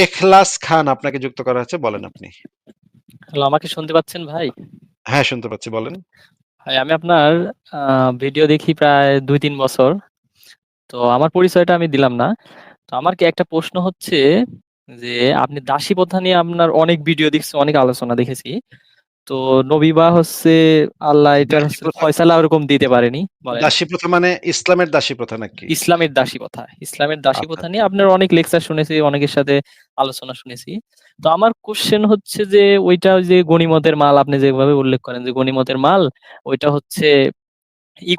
এখলাস খান আপনাকে যুক্ত করা হচ্ছে, বলেন আপনি। হ্যালো, আমাকে শুনতে পাচ্ছেন ভাই? হ্যাঁ, শুনতে পাচ্ছি, বলেন। ভাই আমি আপনার ভিডিও দেখি প্রায় ২-৩ বছর। তো আমার পরিচয়টা আমি দিলাম না। তো আমার কি একটা প্রশ্ন হচ্ছে যে আপনি দাসী প্রথা নিয়ে আপনার অনেক ভিডিও দেখছি, অনেক আলোচনা দেখেছি। তো নবী বা হচ্ছে আল্লাহ এটার দাসী হচ্ছে প্রথা, ফয়সালা ওরকম দিতে পারেনি। বলেন। দাসী প্রথা মানে ইসলামের দাসী প্রথা নাকি? ইসলামের দাসী প্রথা। ইসলামের দাসী আচ্ছা, প্রথা আচ্ছা। নিয়ে আপনার অনেক লেকচার শুনেছি, অনেকের সাথে আলোচনা শুনেছি। তো আমার কোশ্চেন হচ্ছে যে ওইটা ওই যে গনিমতের মাল আপনি যেভাবে উল্লেখ করেন যে গনিমতের মাল ওইটা হচ্ছে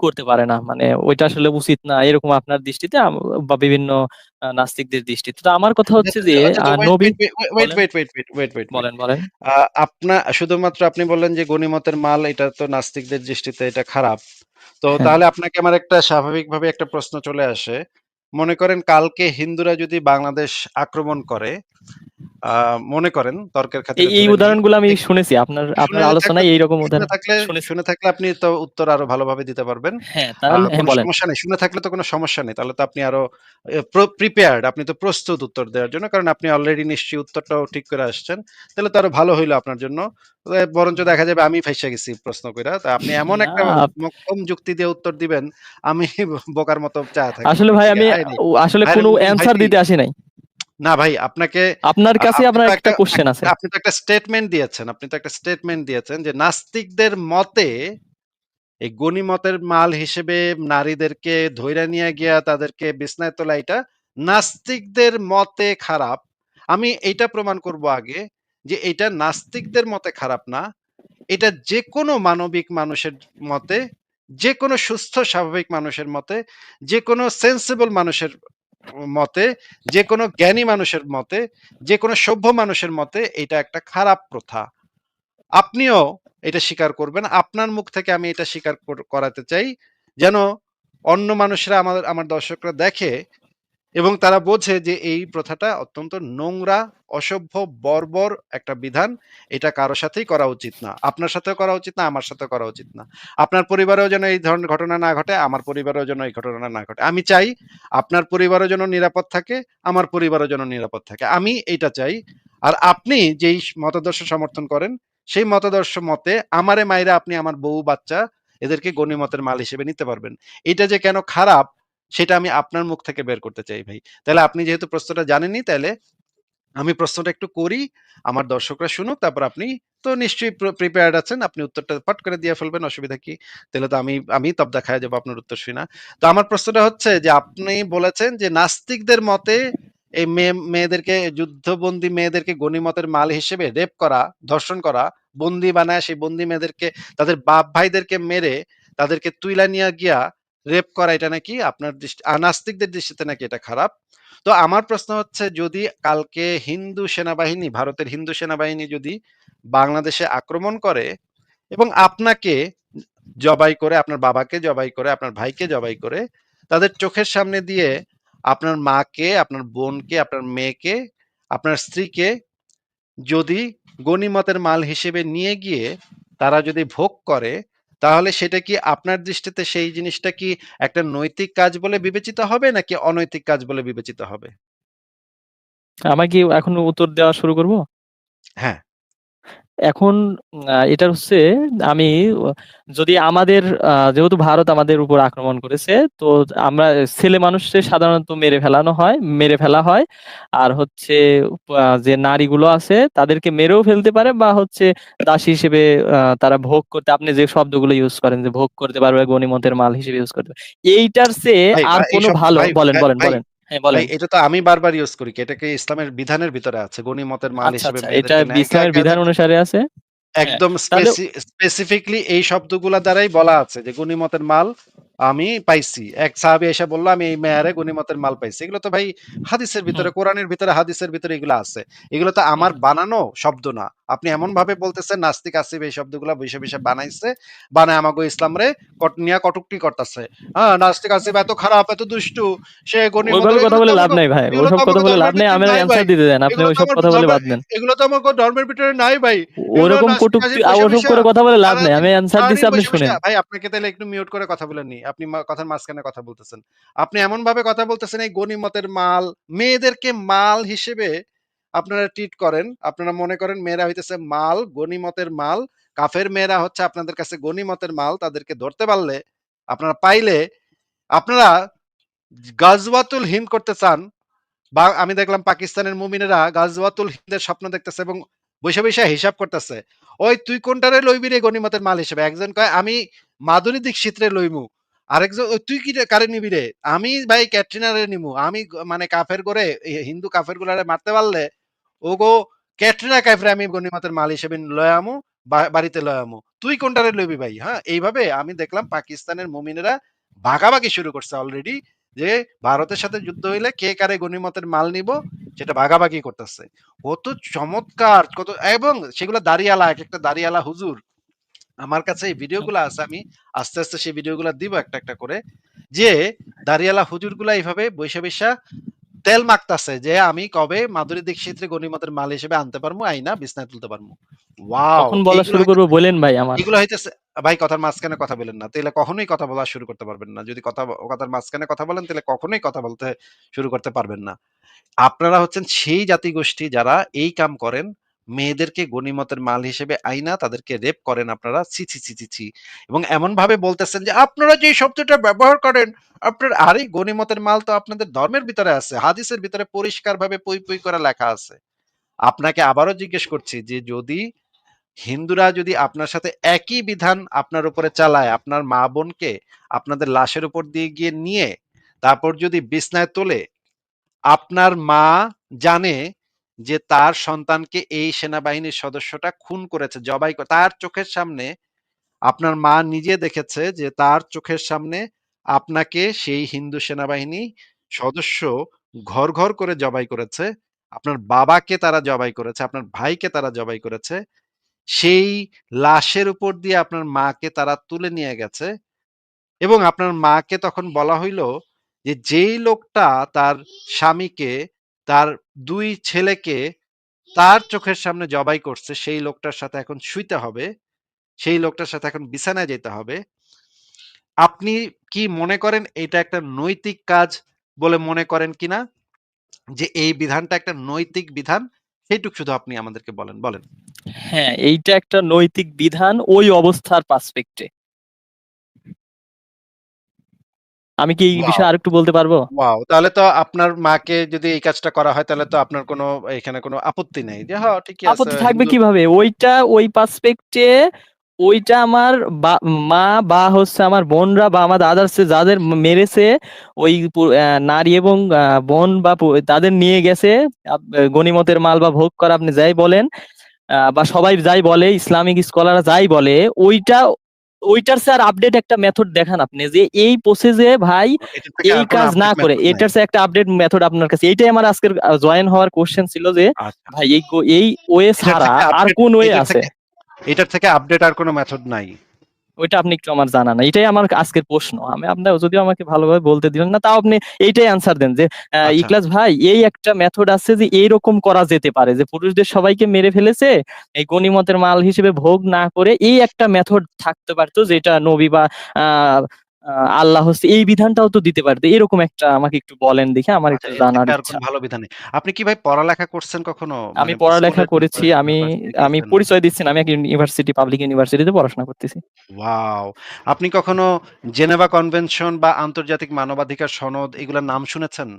করতে পারে না, মানে ওইটা আসলে উচিত না এরকম আপনার দৃষ্টিতে বা বিভিন্ন নাস্তিকদের দৃষ্টিতে। তো আমার কথা আচ্ছা, হচ্ছে যে আচ্ছা, আচ্ছা, আচ্ছা, wait, Nabi wait, wait, wait, বলেন wait, wait, wait, wait, wait, wait. বলেন বলেন। আপনার শুধুমাত্র আপনি বললেন যে গনিমতের মাল, এটা তো নাস্তিকদের দৃষ্টিতে এটা খারাপ। তো হ্যাঁ, তাহলে আপনাকে আমার একটা স্বাভাবিকভাবে একটা প্রশ্ন চলে আসে। মনে করেন কালকে হিন্দুরা যদি বাংলাদেশ আক্রমণ করে, মনে করেন তর্কের এই খাতিরে এই ধরে নিই। উদাহরণগুলো আমি শুনেছি আপনার শুনে আপনার থাকলে আলোচনায় এইরকম শুনে উদাহরণ থাকলে শুনেছি। শুনে থাকলে আপনি তো উত্তর আরো ভালোভাবে দিতে পারবেন। হ্যাঁ, তাহলে হ্যাঁ কোনো বলেন। সমস্যা নেই। শুনে থাকলে তো কোনো সমস্যা নেই। তাহলে তো আপনি আরো প্রিপেয়ার্ড, আপনি তো প্রস্তুত উত্তর দেওয়ার জন্য। কারণ আপনি অলরেডি নিশ্চয়ই উত্তরটাও ঠিক করে আসছেন। তাহলে তো আরো ভালো হইলো আপনার জন্য। বরঞ্চ দেখা যাবে আমি ফাইসা গেছি প্রশ্ন কইরা। তা আপনি এমন না একটা মোক্ষম যুক্তি দিয়ে উত্তর দিবেন, আমি বোকার মতো চায়া থাকবো আসলে ভাই ওইদিকে। আমি আয় রে, আসলে আয় রে কোনো মোমিন অ্যান্সার ভাইটি। দিতে আসি নাই। না ভাই, আপনাকে আপনার কাছে আপনি আপনার তো একটা কোশ্চেন আছে। আপনি তো একটা স্টেটমেন্ট দিয়েছেন। আপনি তো একটা স্টেটমেন্ট দিয়েছেন যে নাস্তিকদের মতে এই গনিমতের মাল হিসেবে নারীদেরকে ধইরা নিয়ে গিয়া তাদেরকে বিছনায় তোলা, এটা নাস্তিকদের মতে খারাপ। আমি এইটা প্রমাণ করব আগে যে এটা নাস্তিকদের মতে খারাপ না। এটা যেকোনো মানবিক মানুষের মতে, যেকোনো সুস্থ স্বাভাবিক মানুষের মতে, যেকোনো সেন্সিবল মানুষের মতে, যেকোনো জ্ঞানী মানুষের মতে, যেকোনো সভ্য মানুষের মতে এটা একটা খারাপ প্রথা। আপনিও এটা স্বীকার করবেন। আপনার মুখ থেকে আমি এটা স্বীকার করাতে চাই। যেন অন্য মানুষরা, আমার দর্শকরা দেখে এবং তারা বোঝে যে এই প্রথাটা অত্যন্ত নোংরা, অসভ্য, বর্বর একটা বিধান। এটা কারো সাথেই করা উচিত না। আপনার সাথেও করা উচিত না, আমার সাথেও করা উচিত না। আপনার পরিবারেও যেন এই ধরনের ঘটনা না ঘটে, আমার পরিবারেও যেন এই ঘটনা না ঘটে। আমি চাই আপনার পরিবারও যেন নিরাপদ থাকে, আমার পরিবারও যেন নিরাপদ থাকে। আমি এইটা চাই। আর আপনি যেই মতাদর্শ সমর্থন করেন, সেই মতাদর্শ মতে আমারে মাইরা আপনি আমার বউ, বাচ্চা এদেরকে গনিমতের মাল হিসেবে নিতে পারবেন। এটা যে কেন খারাপ সেটা আমি আপনার মুখ থেকে বের করতে চাই ভাই। তাহলে আপনি যেহেতু প্রশ্নটা জানেনই, তাইলে আমি প্রশ্নটা একটু করি। আমার দর্শকরা শুনুক, তারপর আপনি তো নিশ্চয়ই প্রিপেয়ার্ড আছেন। আপনি উত্তরটা পট করে দিয়ে ফেলবেন, অসুবিধা কি? তাহলে তো আমি তবদা খায়া যাবো আপনার উত্তর শুইনা। তো আমার প্রশ্নটা হচ্ছে যে আপনি বলেছেন যে নাস্তিকদের মতে এই মেয়েদেরকে, যুদ্ধবন্দী মেয়েদেরকে গনিমতের মাল হিসেবে রেপ করা, ধর্ষণ করা, বন্দী বানায় সেই বন্দী মেয়েদেরকে তাদের বাপ ভাইদেরকে মেরে তাদেরকে তুইলা নিয়া গিয়া রেপ করা, এটা নাকি আপনার নাস্তিকদের দৃষ্টিতে নাকি এটা খারাপ। তো আমার প্রশ্ন হচ্ছে, যদি কালকে হিন্দু সেনাবাহিনী, ভারতের হিন্দু সেনাবাহিনী যদি বাংলাদেশে আক্রমণ করে এবং আপনাকে জবাই করে, আপনার বাবাকে জবাই করে, আপনার ভাইকে জবাই করে, তাদের চোখের সামনে দিয়ে আপনার মাকে, আপনার বোনকে, আপনার মেয়েকে, আপনার স্ত্রীকে যদি গনিমতের মাল হিসেবে নিয়ে গিয়ে তারা যদি ভোগ করে, তাহলে সেটা কি আপনার দৃষ্টিতে সেই জিনিসটা কি একটা নৈতিক কাজ বলে বিবেচিত হবে নাকি অনৈতিক কাজ বলে বিবেচিত হবে? আমার কি এখন উত্তর দেওয়া শুরু করব? হ্যাঁ। এখন এটা হচ্ছে আমি আ যদি আমাদের যেহেতু ভারত আমাদের উপর আক্রমণ করেছে, তো আমরা ছেলে মানুষদের সাধারণত মেরে ফেলা হয়। আর হচ্ছে যে নারীগুলো আছে তাদেরকে মেরেও ফেলতে পারে বা হচ্ছে দাসী হিসেবে তারা ভোগ করতে আপনি যে শব্দগুলো ইউজ করেন যে ভোগ করতে পারবে, গনিমতের মাল হিসেবে ইউজ করতে পারবে। এইটার চেয়ে ভাই, আর এই কোনো শব্দ ভালো ভাই, বলেন, বলেন, ভাই, বলেন। হ্যাঁ, ভাই, বলেন। এটা তো আমি বারবার ইউজ করি কি? এটা কি ইসলামের বিধানের ভিতরে আছে? গনিমতের মাল আচ্ছা, হিসেবে আচ্ছা। এটা মেয়েদেরকে নেয়। ইসলামের বিধান অনুসারে আছে। হ্যাঁ, একদম তাহলে স্পেসিফিকলি এই শব্দগুলা দ্বারাই বলা আছে যে গনিমতের মাল আমি পাইছি। এক সাহাবী এসে বলল আমি এই মেয়ারে গনিমতের মাল পাইছি। এগুলো তো ভাই হাদিসের হুম, ভিতরে, কোরআনের ভিতরে, হাদিসের ভিতরে এগুলো আছে। এগুলো তো হুম। আমার বানানো শব্দ না। আপনি এমন ভাবে বলতেছেন নাস্তিক আসিফ এই শব্দগুলা বইসা বানাইছে, বানায় আমাগো ইসলামরে নিয়া কটূক্তি করতেছে। হ্যাঁ, নাস্তিক আসিফ এত খারাপ, এত দুষ্টু, সে গনিমতের, ওইভাবে কথা বলে লাভ নাই ভাই। এগুলো তো ওইসব কথা আমাগো বলে লাভ ধর্মের নেই। ভিতরে আমার নাই ভাই। অ্যান্সার দিতে দেন। আপনি এগুলো তো ওইসব আমার কথা বলে ধর্মের, বাদ দেন। এগুলো তো আমাগো ধর্মের ভিতরে নাই ভাই। এগুলো ওরকম নাস্তিক কটূক্তি আসিফ বইসা ওসব বইসা করে কথা বলে লাভ নাই। সারাদিন, আমি অ্যান্সার দিছি আপনি শুনেন। ভাই আপনাকে তাহলে একটু মিউট করে কথা বলেন নি। আপনি কথার মাঝখানে কথা বলতেছেন। আপনি এমন ভাবে কথা বলতেছেন এই গনিমতের মাল, মেয়েদেরকে মাল হিসেবে আপনারা ট্রিট করেন, আপনারা মনে করেন মেয়েরা হইতেছে মাল, গনিমতের মাল, কাফের মেয়েরা হচ্ছে আপনাদের কাছে গনিমতের মাল, তাদেরকে ধরতে পারলে, আপনারা পাইলে, আপনারা গাজওয়াতুল হিন্দ করতে চান, বা আমি দেখলাম পাকিস্তানের মুমিনেরা গাজওয়াতুল হিন্দের স্বপ্ন দেখতেছে এবং বৈশা বৈশা হিসাব করতেছে, ওই তুই কোনটারে লইবি রে গনিমতের মাল হিসেবে, একজন কয় আমি মাধুরী দীক্ষিত রে লইমু, আরেকজন ওই তুই কি কারে নিবি রে, আমি ভাই ক্যাটরিনা রে নিমু, আমি মানে কাফের করে হিন্দু কাফের গুলারে মারতে পারলে ওগো ক্যাটরিনা কাইফরে আমি গনিমতের মাল হিসেবে লয় আমু, বাড়িতে লয় আমু, তুই কোনটারে লইবি ভাই। হ্যাঁ, এইভাবে আমি দেখলাম পাকিস্তানের মুমিনেরা ভাগাভাগি শুরু করছে অলরেডি, যে ভারতের সাথে যুদ্ধ হইলে কে কারে গনিমতের মাল নিব সেটা ভাগাভাগি করতেছে। কত চমৎকার, কত, এবং সেগুলো দাঁড়িয়ালা, এক একটা দাঁড়িয়ালা হুজুর, আমার কাছে এই ভিডিওগুলো আছে, আমি আস্তে আস্তে সেই ভিডিওগুলো দিব একটা একটা করে, যে দাঁড়িয়ালা হুজুরগুলা এইভাবে বৈশা বৈশা তেল মাখতাছে যে আমি কবে মাধুরী দীক্ষিত গনিমতের মাল হিসেবে আনতে পারবো, আইনা বিছনায় তুলতে পারবো। ওয়াও, কখন বলা এইগুলো শুরু করবো বলেন ভাই আমার। এগুলো হইতেছে, ভাই কথার মাঝখানে কথা বলেন না, তাহলে কখনোই কথা বলা শুরু করতে পারবেন না, যদি কথার মাঝখানে কথা বলেন তাহলে কখনোই কথা বলতে শুরু করতে পারবেন না। আপনারা হচ্ছেন সেই জাতিগোষ্ঠী যারা এই কাম করেন, মেয়েদেরকে গনিমতের মাল হিসেবে আইনা তাদেরকে রেপ করেন আপনারা, ছি ছি ছি ছি ছি, এবং এমন ভাবে বলতেছেন যে আপনারা যে শব্দটা ব্যবহার করেন, আপনার আরে গনিমতের মাল তো আপনাদের ধর্মের ভিতরে আছে, হাদিসের ভিতরে পরিষ্কার ভাবে পই পই করে লেখা আছে। আপনাকে আবারও জিজ্ঞেস করছি যে যদি হিন্দুরা যদি আপনার সাথে একই বিধান আপনার উপরে চালায়, আপনার মা বোনকে আপনাদের লাশের উপর দিয়ে গিয়ে নিয়ে তারপর যদি বিছনায় তোলে, আপনার মা জানে যে তার সন্তানকে এই সেনাবাহিনীর সদস্যটা খুন করেছে, জবাই করে তার চোখের সামনে, আপনার মা নিজে দেখেছে যে তার চোখের সামনে আপনাকে সেই হিন্দু সেনাবাহিনী সদস্য ঘর ঘর করে জবাই করেছে, আপনার বাবাকে তারা জবাই করেছে, আপনার ভাইকে তারা জবাই করেছে, সেই লাশের উপর দিয়ে আপনার মাকে তারা তুলে নিয়ে গেছে, এবং আপনার মাকে তখন বলা হইল যে যেই লোকটা তার স্বামীকে, তার দুই ছেলেকে তার চোখের সামনে জবাই করছে সেই লোকটার সাথে এখন শুইতে হবে, সেই লোকটার সাথে এখন বিছানায় যেতে হবে। আপনি কি মনে করেন এটা একটা নৈতিক কাজ বলে মনে করেন কিনা, যে এই বিধানটা একটা নৈতিক বিধান, সেইটুক শুধু আপনি আমাদেরকে বলেন বলেন। হ্যাঁ, এইটা একটা নৈতিক বিধান ওই অবস্থার পার্সপেক্টে। আমি কি এই ওয়াও, বিষয়ে আরেকটু বলতে পারবো? ওয়াও, তাহলে তো আপনার মাকে যদি এই কাজটা করা হয় তাহলে তো আপনার কোনো এখানে কোনো আপত্তি নেই, যে হ্যাঁ ঠিকই আছে আপত্তি থাকবে হিন্দু। কিভাবে? ওইটা ওই পার্সপেক্টে ওইটা আমার মা বা হচ্ছে আমার বোনরা বা আমার আদার্স যাদের মেরেছে ওই নারী এবং বোন বা তাদের নিয়ে গেছে গনিমতের মাল বা ভোগ করা, আপনি যাই বলেন, বা সবাই যাই বলে, ইসলামিক স্কলাররা যাই বলে, ওইটা ওইটার স্যার আপডেট একটা মেথড দেখান আপনি, যে এই প্রসেসে ভাই এটা থেকে এই আর কোনো কাজ না আপডেট করে মেথড নাই? এটার স্যার একটা আপডেট মেথড আপনার কাছে। এইটাই আমার আজকের জয়েন হওয়ার কোশ্চেন ছিল, যে আচ্ছা, ভাই এই ওয়ে এটার ছাড়া থেকে আর আপডেট, কোন ওয়ে এটার আছে? থেকে এটার থেকে আপডেট আর কোনো মেথড নাই? ওইটা আপনি একটু আমার জানা না, এটাই আমার আজকের প্রশ্ন। আমি আপনার যদিও আমাকে ভালোভাবে বলতে দিলেন না, তাও আপনি এইটাই আনসার দেন যে আচ্ছা, ইকলাস ভাই এই একটা মেথড আছে যে এইরকম করা যেতে পারে, যে পুরুষদের সবাইকে মেরে ফেলেছে, এই গনিমতের মাল হিসেবে ভোগ না করে এই একটা মেথড থাকতে পারতো, যেটা নবী বা আহ আল্লাহ হচ্ছে এই বিধানটাও তো দিতে পারতো, এরকম একটা আমাকে একটু বলেন দেখে, আমার আচ্ছা, একটু এর জানার থেকে আর ইচ্ছা। কোনো ভালো বিধান নেই? আপনি কি ভাই পড়ালেখা করছেন কখনো? আমি মানে পড়ালেখা স্কুলের করেছি, আমি ইউনিভার্সিটি আমি করছেন? পরিচয় দিচ্ছি না, আমি এক ইউনিভার্সিটি, পাবলিক ইউনিভার্সিটিতে পড়াশোনা করতেছি। ওয়াও! আপনি কখনো জেনেভা কনভেনশন বা আন্তর্জাতিক মানবাধিকার সনদ এগুলার নাম শুনেছেন?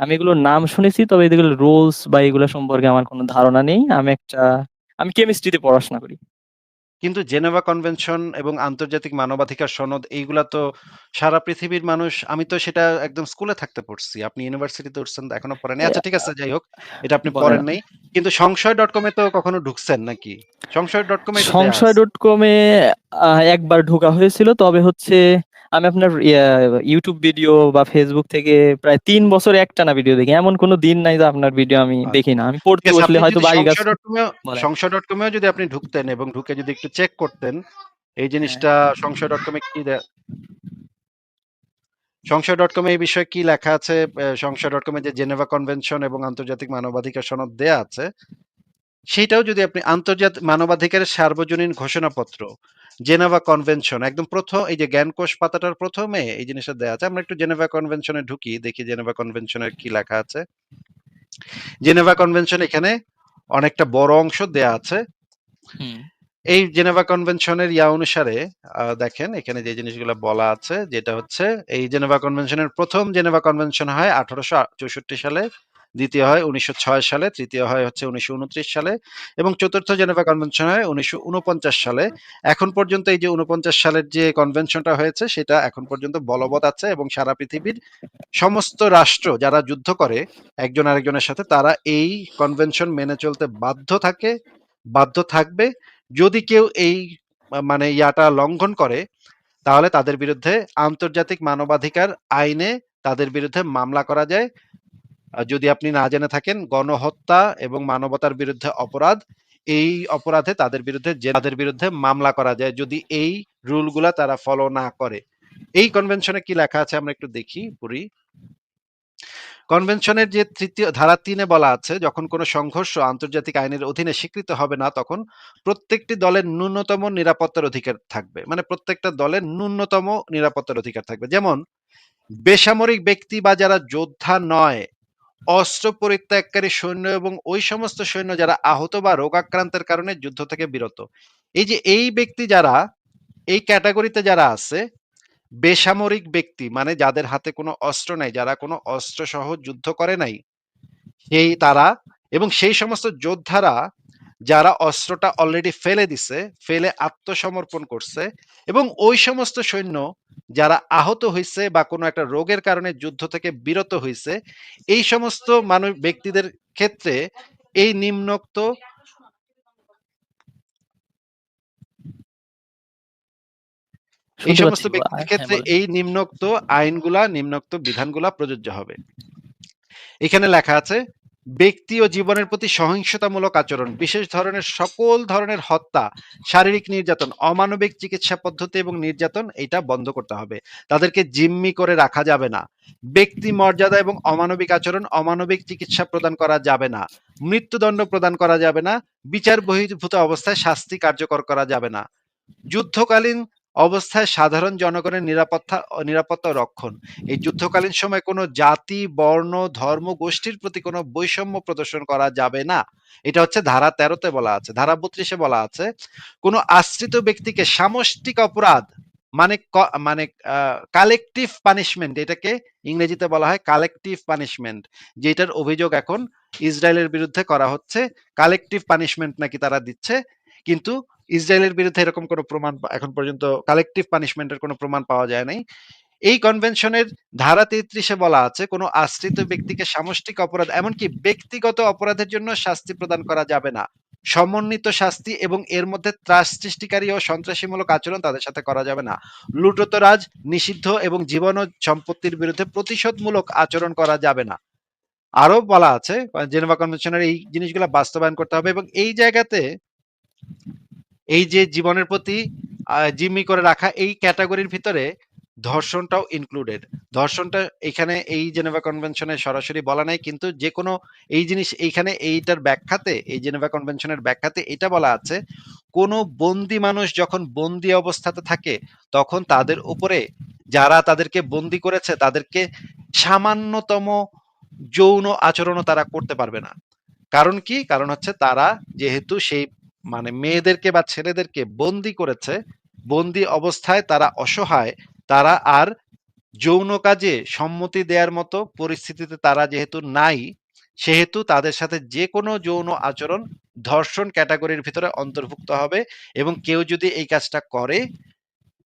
আমি এগুলোর নাম শুনেছি, তবে এগুলো রুলস বা এগুলো সম্পর্কে আমার কোনো ধারণা নেই। আমি কেমিস্ট্রিতে পড়াশোনা করি। কিন্তু জেনেভা কনভেনশন এবং আন্তর্জাতিক মানবাধিকার সনদ এইগুলা তো সারা পৃথিবীর মানুষ, আমি তো সেটা একদম স্কুলে থাকতে পড়ছি। আপনি ইউনিভার্সিটিতে উঠছেন এখনো পড়েন নাই। এ, আচ্ছা ঠিক আছে, যাই হোক। এটা আপনি বলেন পড়েন আপনি। নাই। কিন্তু সংশয়.com এ তো কখনো ঢুকছেন নাকি? সংশয়.com এ তো দেয়া সংশয় আছে। ডট কমে একবার ঢোকা হয়েছিল, তবে হচ্ছে আমি আপনার ইউটিউব ভিডিও বা ফেসবুক থেকে প্রায় 3 বছর একটানা ভিডিও দেখি, এমন কোনো দিন নাই যে আপনার ভিডিও আমি দেখি আচ্ছা। না। আমি ঠিক পড়তে আছে, বসলে আপনি হয়তো যদি বাড়ির কাছে। বলেন। সংশয়.com এও যদি আপনি ঢুকতেন এবং ঢুকে যদি একটু চেক করতেন এই হ্যাঁ। জিনিসটা, সংশয়.com এ সংশয়.com এ এই বিষয়ে কি লেখা আছে, সংশয়.com এ যে জেনেভা কনভেনশন এবং আন্তর্জাতিক মানবাধিকার সনদ দেয়া আছে, সেটাও যদি আপনি আন্তর্জাতিক মানবাধিকারের সার্বজনীন ঘোষণাপত্র, জেনেভা কনভেনশন একদম প্রথম এই যে জ্ঞানকোষ পাতাটার প্রথমে এই জিনিসটা দেয়া আছে। আমরা একটু জেনেভা কনভেনশনে ঢুকি, দেখি জেনেভা কনভেনশনের কি লেখা আছে। জেনেভা কনভেনশন এখানে অনেকটা বড় অংশ দেয়া আছে। হুম। এই জেনেভা কনভেনশনের ইয়া অনুসারে দেখেন এখানে যে জিনিসগুলো বলা আছে, যেটা হচ্ছে এই জেনেভা কনভেনশনের প্রথম জেনেভা কনভেনশন হয় 1864 সালে, দ্বিতীয় হয় 1906 সালে, তৃতীয় হয় হচ্ছে 1929 সালে এবং চতুর্থ জেনেভা কনভেনশন হয় 1949 সালে। এখন পর্যন্ত এই যে 49 সালের যে কনভেনশনটা হয়েছে সেটা এখন পর্যন্ত বলবৎ আছে এবং সারা পৃথিবীর সমস্ত রাষ্ট্র যারা যুদ্ধ করে একজন আরেকজনের সাথে, তারা এই কনভেনশন মেনে চলতে বাধ্য থাকে, বাধ্য থাকবে। যদি কেউ এই মানে ইয়াটা লঙ্ঘন করে তাহলে তাদের বিরুদ্ধে আন্তর্জাতিক মানবাধিকার আইনে তাদের বিরুদ্ধে মামলা করা যায়। যদি আপনি না জেনে থাকেন, গণহত্যা এবং মানবতার বিরুদ্ধে অপরাধ, এই অপরাধে তাদের বিরুদ্ধে মামলা করা যায় যদি এই রুলগুলা তারা ফলো না করে। এই কনভেনশনে কি লেখা আছে আমরা একটু দেখি পড়ি। কনভেনশনের যে তৃতীয় ধারা ৩-এ বলা আছে, যখন কোনো সংঘর্ষ আন্তর্জাতিক আইনের অধীনে স্বীকৃত হবে না তখন প্রত্যেকটি দলের ন্যূনতম নিরাপত্তার অধিকার থাকবে। মানে প্রত্যেকটা দলের ন্যূনতম নিরাপত্তার অধিকার থাকবে। যেমন বেসামরিক ব্যক্তি বা যারা যোদ্ধা নয়, অস্ত্র পরিত্যাগকারী সৈন্য এবং ওই সমস্ত সৈন্য যারা আহত বা রোগাক্রান্তের কারণে যুদ্ধ থেকে বিরত। এই যে এই ব্যক্তি যারা এই ক্যাটাগরিতে যারা আছে, বেসামরিক ব্যক্তি মানে যাদের হাতে কোনো অস্ত্র নাই, যারা কোনো অস্ত্র সহ যুদ্ধ করে নাই, সেই তারা এবং সেই সমস্ত যোদ্ধারা যারা অস্ত্রটা অলরেডি ফেলে দিছে, ফেলে আত্মসমর্পণ করছে, এবং ওই সমস্ত সৈন্য যারা আহত হয়েছে বা কোনো একটা রোগের কারণে যুদ্ধ থেকে বিরত হয়েছে, এই সমস্ত মানুষ ব্যক্তিদের ক্ষেত্রে এই নিম্নোক্ত এই শুনতে সমস্ত পাচ্ছি। ব্যক্তিদের হ্যাঁ, ক্ষেত্রে বলেন। এই নিম্নোক্ত আইনগুলা, নিম্নোক্ত বিধানগুলা প্রযোজ্য হবে। এখানে লেখা আছে, ব্যক্তি ও জীবনের প্রতি সহিংসতামূলক আচরণ, বিশেষ ধরনের সকল ধরনের হত্যা, শারীরিক নির্যাতন, অমানবিক চিকিৎসা পদ্ধতি এবং নির্যাতন এটা বন্ধ করতে হবে। তাদেরকে জিম্মি করে রাখা যাবে না। ব্যক্তি মর্যাদা এবং অমানবিক আচরণ, অমানবিক চিকিৎসা প্রদান করা যাবে না। মৃত্যুদণ্ড প্রদান করা যাবে না। বিচার বহির্ভূত অবস্থায় শাস্তি কার্যকর করা যাবে না। যুদ্ধকালীন অবস্থায় সাধারণ জনগণের নিরাপত্তা ও রক্ষণ। এই যুদ্ধকালীন সময় কোনো জাতি, বর্ণ, ধর্ম, গোষ্ঠীর প্রতি কোনো বৈষম্য প্রদর্শন করা যাবে না। এটা হচ্ছে ধারা ১৩-তে বলা আছে। ধারা ৩২-এ বলা আছে, কোনো আশ্রিত ব্যক্তিকে সামষ্টিক অপরাধ মানে মানে কালেকটিভ পানিশমেন্ট, এটাকে ইংরেজিতে বলা হয় কালেকটিভ পানিশমেন্ট, যেটার অভিযোগ এখন ইসরায়েলের বিরুদ্ধে করা হচ্ছে। কালেকটিভ পানিশমেন্ট নাকি তারা দিচ্ছে, কিন্তু ইসরায়েলের বিরুদ্ধে এরকম কোনো প্রমাণ এখন পর্যন্ত কালেকটিভ পানিশমেন্টের কোনো প্রমাণ পাওয়া যায় নাই। এই কনভেনশনের ধারা ৩৩-এ বলা আছে, কোনো আশ্রিত ব্যক্তিকে সামষ্টিক অপরাধ এমনকি ব্যক্তিগত অপরাধের জন্য শাস্তি প্রদান করা যাবে না। সমন্বিত শাস্তি এবং এর মধ্যে ত্রাস সৃষ্টিকারী ও সন্ত্রাসীমূলক আচরণ তাদের সাথে করা যাবে না। লুটতরাজ নিষিদ্ধ এবং জীবন ও সম্পত্তির বিরুদ্ধে প্রতিশোধমূলক আচরণ করা যাবে না। আরো বলা আছে জেনেভা কনভেনশনের এই জিনিসগুলো বাস্তবায়ন করতে হবে, এবং এই জায়গাতে এই যে জীবনের প্রতি জিম্মি করে রাখা এই ক্যাটাগরির ভিতরে ধর্ষণটাও ইনক্লুডেড। ধর্ষণটা এখানে এই জেনেভা কনভেনশনে সরাসরি বলা নাই, কিন্তু যে কোনো এই জিনিস এইখানে এইটার ব্যাখ্যাতে, এই জেনেভা কনভেনশনের ব্যাখ্যাতে এটা বলা আছে, কোনো বন্দি মানুষ যখন বন্দি অবস্থাতে থাকে তখন তাদের উপরে, যারা তাদেরকে বন্দি করেছে তাদেরকে সামান্যতম যৌন আচরণও তারা করতে পারবে না। কারণ কি? কারণ হচ্ছে তারা যেহেতু সেই মানে মেয়েদেরকে বা ছেলেদেরকে বন্দি করেছে, বন্দি অবস্থায় তারা অসহায়, তারা আর যৌন কাজে সম্মতি দেওয়ার মতো পরিস্থিতিতে তারা যেহেতু নাই, সেহেতু তাদের সাথে যে কোনো যৌন আচরণ ধর্ষণ ক্যাটাগরির ভিতরে অন্তর্ভুক্ত হবে। এবং কেউ যদি এই কাজটা করে,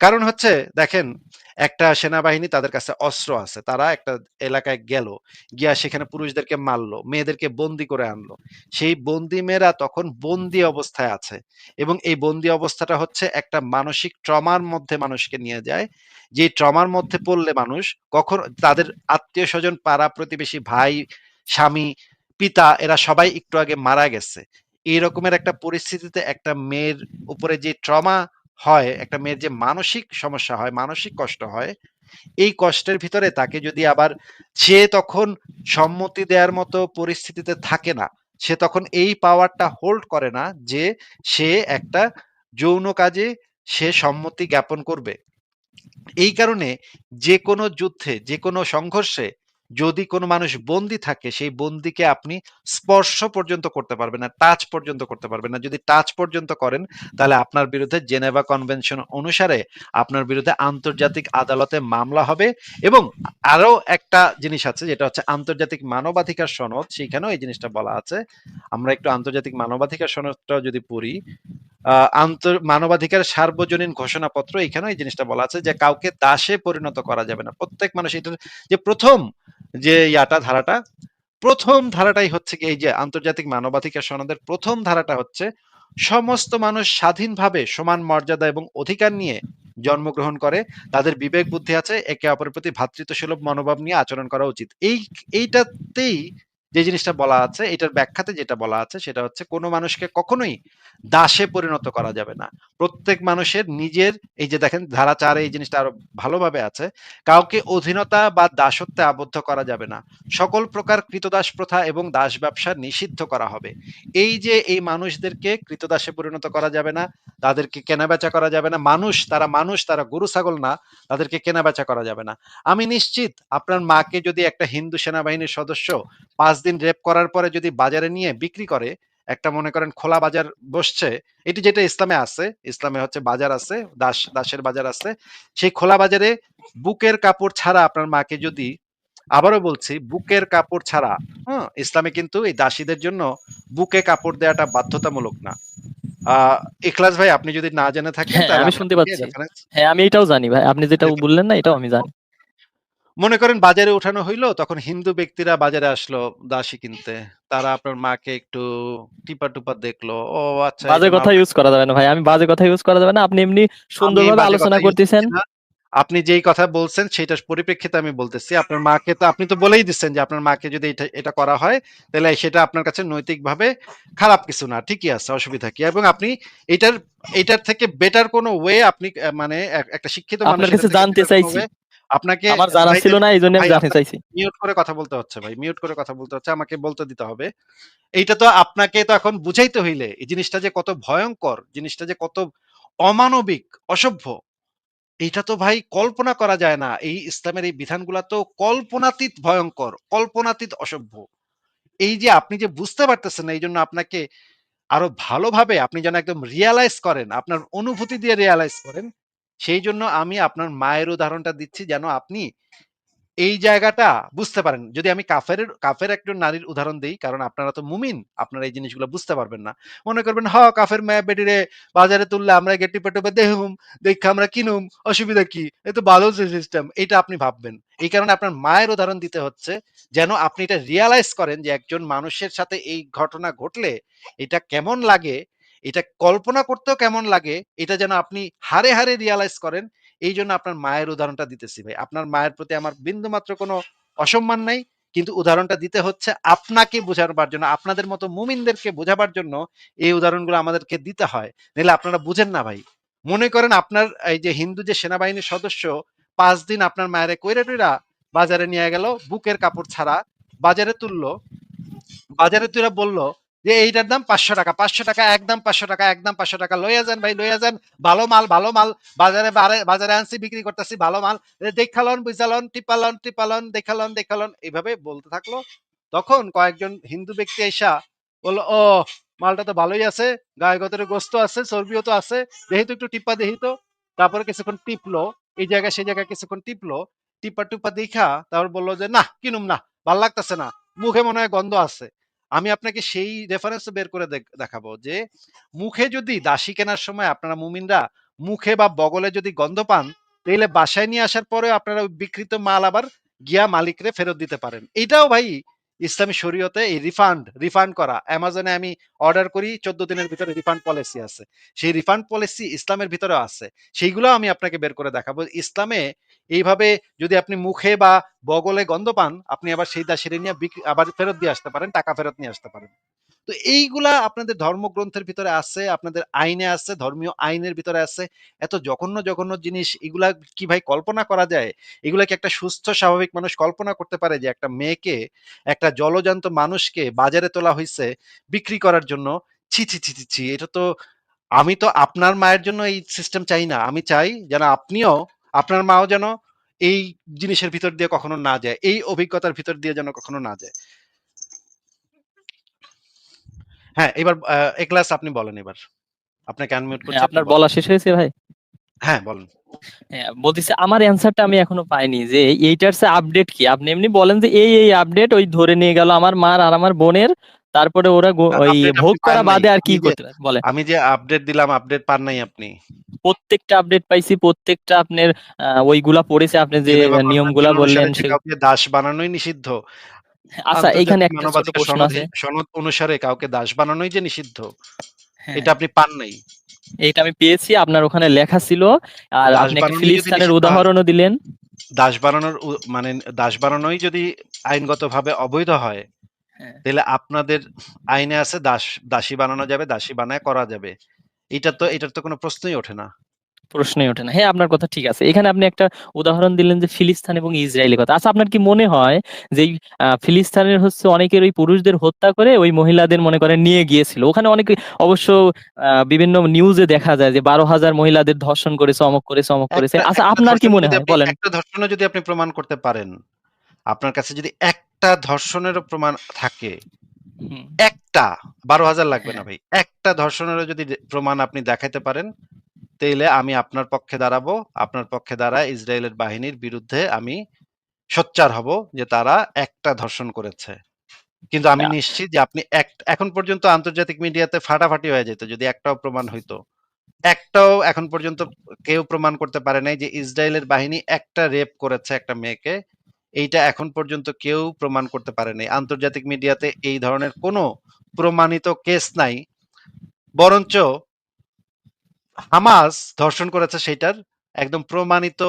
কারণ হচ্ছে দেখেন, একটা সেনাবাহিনী তাদের কাছে অস্ত্র আছে, তারা একটা এলাকায় গেল, গিয়া সেখানে পুরুষদেরকে মারলো, মেয়েদেরকে বন্দি করে আনলো। সেই বন্দি মেয়েরা তখন বন্দি অবস্থায় আছে, এবং এই বন্দি অবস্থাটা হচ্ছে একটা মানসিক ট্রমার মধ্যে মানুষকে নিয়ে যায়। যে ট্রমার মধ্যে পড়লে মানুষ কখন তাদের আত্মীয় স্বজন, পাড়া প্রতিবেশী, ভাই, স্বামী, পিতা, এরা সবাই একটু আগে মারা গেছে। এই রকমের একটা পরিস্থিতিতে একটা মেয়ের উপরে যে ট্রমা হয়, একটা মেয়ের যে মানসিক সমস্যা হয়, মানসিক কষ্ট হয়, এই কষ্টের ভিতরে তাকে যদি আবার, সে তখন সম্মতি দেওয়ার মতো পরিস্থিতিতে থাকে না, সে তখন এই পাওয়ারটা হোল্ড করে না যে সে একটা যৌন কাজে সে সম্মতি জ্ঞাপন করবে। এই কারণে যে কোনো যুদ্ধে, যে কোনো সংঘর্ষে যদি কোনো মানুষ বন্দী থাকে সেই বন্দীকে আপনি স্পর্শ পর্যন্ত করতে পারবেন না, টাচ পর্যন্ত করতে পারবেন না। যদি টাচ পর্যন্ত করেন তাহলে আপনার বিরুদ্ধে জেনেভা কনভেনশন অনুসারে আপনার বিরুদ্ধে আন্তর্জাতিক আদালতে মামলা হবে। এবং আরো একটা জিনিস আছে যেটা হচ্ছে আন্তর্জাতিক মানবাধিকার সনদ, সেখানেও এই জিনিসটা বলা আছে। আমরা একটু আন্তর্জাতিক মানবাধিকার সনদটা যদি পড়ি, মানবাধিকার সার্বজনীন ঘোষণাপত্র, এখানেও এই জিনিসটা বলা আছে যে কাউকে দাসে পরিণত করা যাবে না। প্রত্যেক মানুষ, এটার যে প্রথম যে ধারাটা, প্রথম ধারাটাই হচ্ছে কি, এই যে আন্তর্জাতিক মানবাধিকার সনদের প্রথম ধারাটা হচ্ছে সমস্ত মানুষ স্বাধীনভাবে সমান মর্যাদা এবং অধিকার নিয়ে জন্মগ্রহণ করে, তাদের বিবেক বুদ্ধি আছে, একে অপরের প্রতি ভ্রাতৃত্বসুলভ মনোভাব নিয়ে আচরণ করা উচিত। এইটাতেই যে জিনিসটা বলা আছে, এটার ব্যাখ্যাতে যেটা বলা আছে সেটা হচ্ছে কোনো মানুষকে কখনোই দাসে পরিণত করা যাবে না। প্রত্যেক মানুষের নিজের, এই যে দেখেন ধারা 4 এই জিনিসটা আরো ভালোভাবে আছে, কাউকে অধীনতা বা দাসত্বে আবদ্ধ করা যাবে না। সকল প্রকার কৃতদাস প্রথা এবং দাস ব্যবসা নিষিদ্ধ করা হবে। এই যে এই মানুষদেরকে কৃতদাসে পরিণত করা যাবে না, তাদেরকে কেনাবেচা করা যাবে না। মানুষ, তারা গরু ছাগল না, তাদেরকে কেনাবেচা করা যাবে না। আমি নিশ্চিত আপনার মাকে যদি একটা হিন্দু সেনাবাহিনীর সদস্য 5 দিন রেপ করার পরে যদি বাজারে নিয়ে বিক্রি করে, একটা মনে করেন খোলা বাজার বসছে, এটি যেটা ইসলামে আছে, ইসলামে হচ্ছে বাজার আছে, দাসের বাজার আছে, সেই খোলা বাজারে বুকের কাপড় ছাড়া আপনার মাকে যদি, আবারও বলছি বুকের কাপড় ছাড়া, হ্যাঁ, ইসলামে কিন্তু এই দাসীদের জন্য বুকে কাপড় দেওয়াটা বাধ্যতামূলক না। আহ ইখলাস ভাই, আপনি যদি না জেনে থাকেন হ্যাঁ, তাহলে আমি শুনতে আপনাকে পাচ্ছি। রেফারেন্স হ্যাঁ, আমি এটাও জানি ভাই। আপনি যেটা বললেন না, এটাও আমি জানি। মনে করেন বাজারে উঠানো হইলো, তখন হিন্দু ব্যক্তিরা বাজারে আসলো দাসী কিনতে, তারা আপনার মাকে একটু টিপা টুপা দেখলো, ও আচ্ছা বাজে এটা কথা মালটা, ইউজ করা যাবে না ভাই। আমি বাজে কথা ইউজ করা যাবে না। আপনি এমনি আমি সুন্দরভাবে বাজে আলোচনা কথা ইউজ করতেছেন। করছি না। আপনি যেই কথা বলছেন সেটার পরিপ্রেক্ষিতে আমি বলতেছি, আপনার মাকে তো আপনি তো বলেই দিচ্ছেন যে আপনার মাকে যদি এটা এটা করা হয় তাহলে সেটা আপনার কাছে নৈতিকভাবে খারাপ কিছু না, ঠিকই আছে, অসুবিধা কি? এবং আপনি এটার এটার থেকে বেটার কোনো ওয়ে আপনি মানে একটা শিক্ষিত আপনার মানুষ কাছে এটার থেকে জানতে বেটার কোনো চাইছি। ওয়ে আপনাকে, আমার জানা ভাই ছিল না, এইজন্য আমি ভাই জানতে আপনাকে চাইছি। মিউট করে কথা বলতে হচ্ছে, ভাই মিউট করে কথা বলতে হচ্ছে, আমাকে বলতে দিতে হবে। এইটা তো আপনাকে তো এখন বুঝাইতে হইলে এই জিনিসটা যে কত ভয়ঙ্কর, জিনিসটা যে কত অমানবিক, অসভ্য, এটা তো ভাই কল্পনা করা যায় না। এই ইসলামের এই বিধানগুলা তো কল্পনাতীত ভয়ঙ্কর, কল্পনাতীত অসভ্য। এই যে আপনি যে বুঝতে পারতেছেন না, এইজন্য আপনাকে আরো ভালোভাবে আপনি যেন একদম রিয়ালাইজ করেন, আপনার অনুভূতি দিয়ে রিয়ালাইজ করেন। সেইজন্য আমি আপনার মায়ের উদাহরণটা দিচ্ছি যেন আপনি এই জায়গাটা বুঝতে পারেন। যদি আমি কাফের একজন নারীর উদাহরণ দেই, কারণ আপনারা তো মুমিন, আপনারা এই জিনিসগুলো বুঝতে পারবেন না। মনে করবেন কাফের মায়া বেটিরে বাজারে তুললে আমরা গেটি পেটে দেহুম, দেখা আমরা কিনুম, অসুবিধা কি? এ তো ভালো সিস্টেম। এটা আপনি ভাববেন। এই কারণে আপনার মায়ের উদাহরণ দিতে হচ্ছে যেন আপনি এটা রিয়ালাইজ করেন যে একজন মানুষের সাথে এই ঘটনা ঘটলে এটা কেমন লাগে, এটা কল্পনা করতেও কেমন লাগে, এটা যেন আপনি হাড়ে, হাড়ে রিয়ালাইজ করেন। এইজন্য আপনার মায়ের উদাহরণটা দিতেছি ভাই। আপনার মায়ের প্রতি আমার বিন্দুমাত্র কোনো অসম্মান নাই। কিন্তু উদাহরণটা দিতে হচ্ছে আপনাকে বোঝাবার জন্য, আপনাদের মতো মুমিনদেরকে বোঝাবার জন্য এই উদাহরণগুলো আমাদেরকে দিতে হয়। নাহলে আপনারা বুঝেন না ভাই। মনে করেন আপনার এই যে হিন্দু যে সেনাবাহিনীর সদস্য ৫ দিন আপনার মায়েরে কইরা টইরা বাজারে নিয়ে গেল, বুকের কাপড় ছাড়া বাজারে তুললো, বাজারে তুইরা বলল যে এইটার দাম 500 টাকা, 500 টাকা একদম, 500 টাকা একদম, 500 টাকা লইয়া যান ভাই, লইয়া যান, ভালো মাল, ভালো মাল, বাজারে আনছি, বিক্রি করতেছি, ভালো মাল, দেখালন বুঝালন, টিপালন টিপালন, দেখালন দেখালন, এইভাবে বলতে থাকলো। তখন কয়েকজন হিন্দু ব্যক্তি এসা বললো, ও মালটা তো ভালোই আছে, গায়ে গতরে গোস্ত আছে, চর্বিও তো আছে, দেহি তো একটু টিপ্পা দেহি তো। তারপরে কিছুক্ষণ টিপলো, এই জায়গায় সেই জায়গায় কিছুক্ষণ টিপলো, টিপা টুপা দেখা তারপর বললো যে না কিনুম না, ভাল লাগতেছে না, মুখে মনে হয় গন্ধ আছে। আমি আপনাকে সেই রেফারেন্স বের করে দেখাবো যে মুখে যদি দাসী কেনার সময় আপনারা মুমিনরা মুখে বা বগলে যদি গন্ধ পান, তাহলে বাসায় নিয়ে আসার পরে আপনারা ওই বিকৃত মাল আবার গিয়া মালিকরে ফেরত দিতে পারেন। এটাও ভাই ইসলামী শরীয়তে এই রিফান্ড করা, অ্যামাজনে আমি অর্ডার করি 14 দিনের ভিতরে রিফান্ড পলিসি আছে, সেই রিফান্ড পলিসি ইসলামের ভিতরে আছে। সেইগুলো আমি আপনাকে বের করে দেখাবো ইসলামে। এইভাবে যদি আপনি মুখে বা বগলে গন্ধ পান, আপনি আবার সেই দাসিরে নিয়ে আবার ফেরত দিয়ে আসতে পারেন, টাকা ফেরত নিয়ে আসতে পারেন। তো এইগুলা আপনাদের ধর্মগ্রন্থের ভিতরে আছে, আপনাদের আইনে আছে, ধর্মীয় আইনের ভিতরে আছে। এত জঘন্য জঘন্য জিনিস, এগুলা কি ভাই কল্পনা করা যায়? এগুলা কি একটা সুস্থ স্বাভাবিক মানুষ কল্পনা করতে পারে যে একটা মেয়েকে, একটা জলজান্ত মানুষকে বাজারে তোলা হয়েছে বিক্রি করার জন্য? ছি ছি ছি ছি ছি, এটা তো, আমি তো আপনার মায়ের জন্য এই সিস্টেম চাই না। আমি চাই যেন আপনিও, আপনার মাও যেন এই জিনিসের ভিতর দিয়ে কখনো না যায়, এই অভিজ্ঞতার ভিতর দিয়ে যেন কখনো না যায়। হ্যাঁ, এবার এক্লাস আপনি বলেন এবার। আপনাকে আনমিউট করছি, হ্যাঁ, আপনি আপনার বলেন। বলা শেষ হয়েছে ভাই? হ্যাঁ, বলেন। হ্যাঁ, বলতেছি আমার অ্যান্সারটা আমি এখনো পাইনি যে এইটার সে আপডেট কি। আপনি এমনি বলেন যে এই আপডেট ওই ধরে নিয়ে গেল আমার মার আর আমার বোনের, তারপরে ওরা ওই আপডেট ভোগ আপনি পান করা নাই। বাদে আর কি করতে পারে বলেন। আমি যে আপডেট দিলাম, আপডেট পান নাই আপনি। প্রত্যেকটা আপডেট পাইছি, প্রত্যেকটা আপনার ওইগুলা পড়েছে, আপনি যে জেনেভা নিয়মগুলা কনভেনশন বললেন অনুসারে যে সে। কাউকে দাস বানানোই নিষিদ্ধ। আচ্ছা, এইখানে আন্তর্জাতিক একটা ছোট মানবাধিকার প্রশ্ন আছে। সনদ অনুসারে কাউকে দাস বানানোই যে নিষিদ্ধ, হ্যাঁ, এটা আপনি পান নাই। এইটা আমি পেয়েছি, আপনার ওখানে লেখা ছিল। আর দাস আপনি একটা বানানোই যদি ফিলিস্তিনের নিষিদ্ধ হয়, উদাহরণও দিলেন। দাস বানানোর মানে দাস বানানোই যদি আইনগতভাবে অবৈধ হয়, হ্যাঁ, তাহলে আপনাদের আইনে আছে দাসী বানানো যাবে, দাসী বানায় করা যাবে। এটার তো কোনো প্রশ্নই ওঠে না। প্রশ্নই ওঠে না। হ্যাঁ, আপনার কথা ঠিক আছে। এখানে আপনি একটা উদাহরণ দিলেন যে ফিলিস্তিন এবং ইসরায়েলের কথা। আচ্ছা, আপনার কি মনে হয় যে এই ফিলিস্তিনের হচ্ছে অনেকের ওই পুরুষদের হত্যা করে ওই মহিলাদের মনে করেন নিয়ে গিয়েছিল ওখানে অনেকে, অবশ্য বিভিন্ন নিউজে দেখা যায় যে 12,000 মহিলাদের ধর্ষণ করেছে, অমক করেছে, অমক করেছে। একটা আচ্ছা, একটা আপনার কি ধর্ষণও মনে যদি হয় আপনি বলেন? একটা ধর্ষণও যদি আপনি প্রমাণ করতে পারেন, আপনার কাছে যদি একটা ধর্ষণেরও প্রমাণ থাকে, হুম, একটা, 12,000 লাগবে না হ্যাঁ। ভাই, একটা ধর্ষণেরও যদি প্রমাণ আপনি দেখাইতে পারেন, তাইলে আমি আপনার পক্ষে দাঁড়াবো। আপনার পক্ষে দাঁড়ায় ইসরায়েলের বাহিনীর বিরুদ্ধে আমি সোচ্চার হব যে তারা একটা ধর্ষণ করেছে। কিন্তু আমি আ- নিশ্চিত যে আপনি এখন পর্যন্ত আন্তর্জাতিক মিডিয়াতে ফাটাফাটি হয়ে যেত যদি একটাও প্রমাণ হইতো। একটাও এখন পর্যন্ত কেউ প্রমাণ করতে পারে নাই যে ইসরায়েলের বাহিনী একটা রেপ করেছে একটা মেয়েকে। এইটা এখন পর্যন্ত কেউ প্রমাণ করতে পারে নাই। আন্তর্জাতিক মিডিয়াতে এই ধরনের কোনো প্রমাণিত কেস নাই। বরঞ্চ হামাস ধর্ষণ করেছে সেইটার একদম প্রমাণিত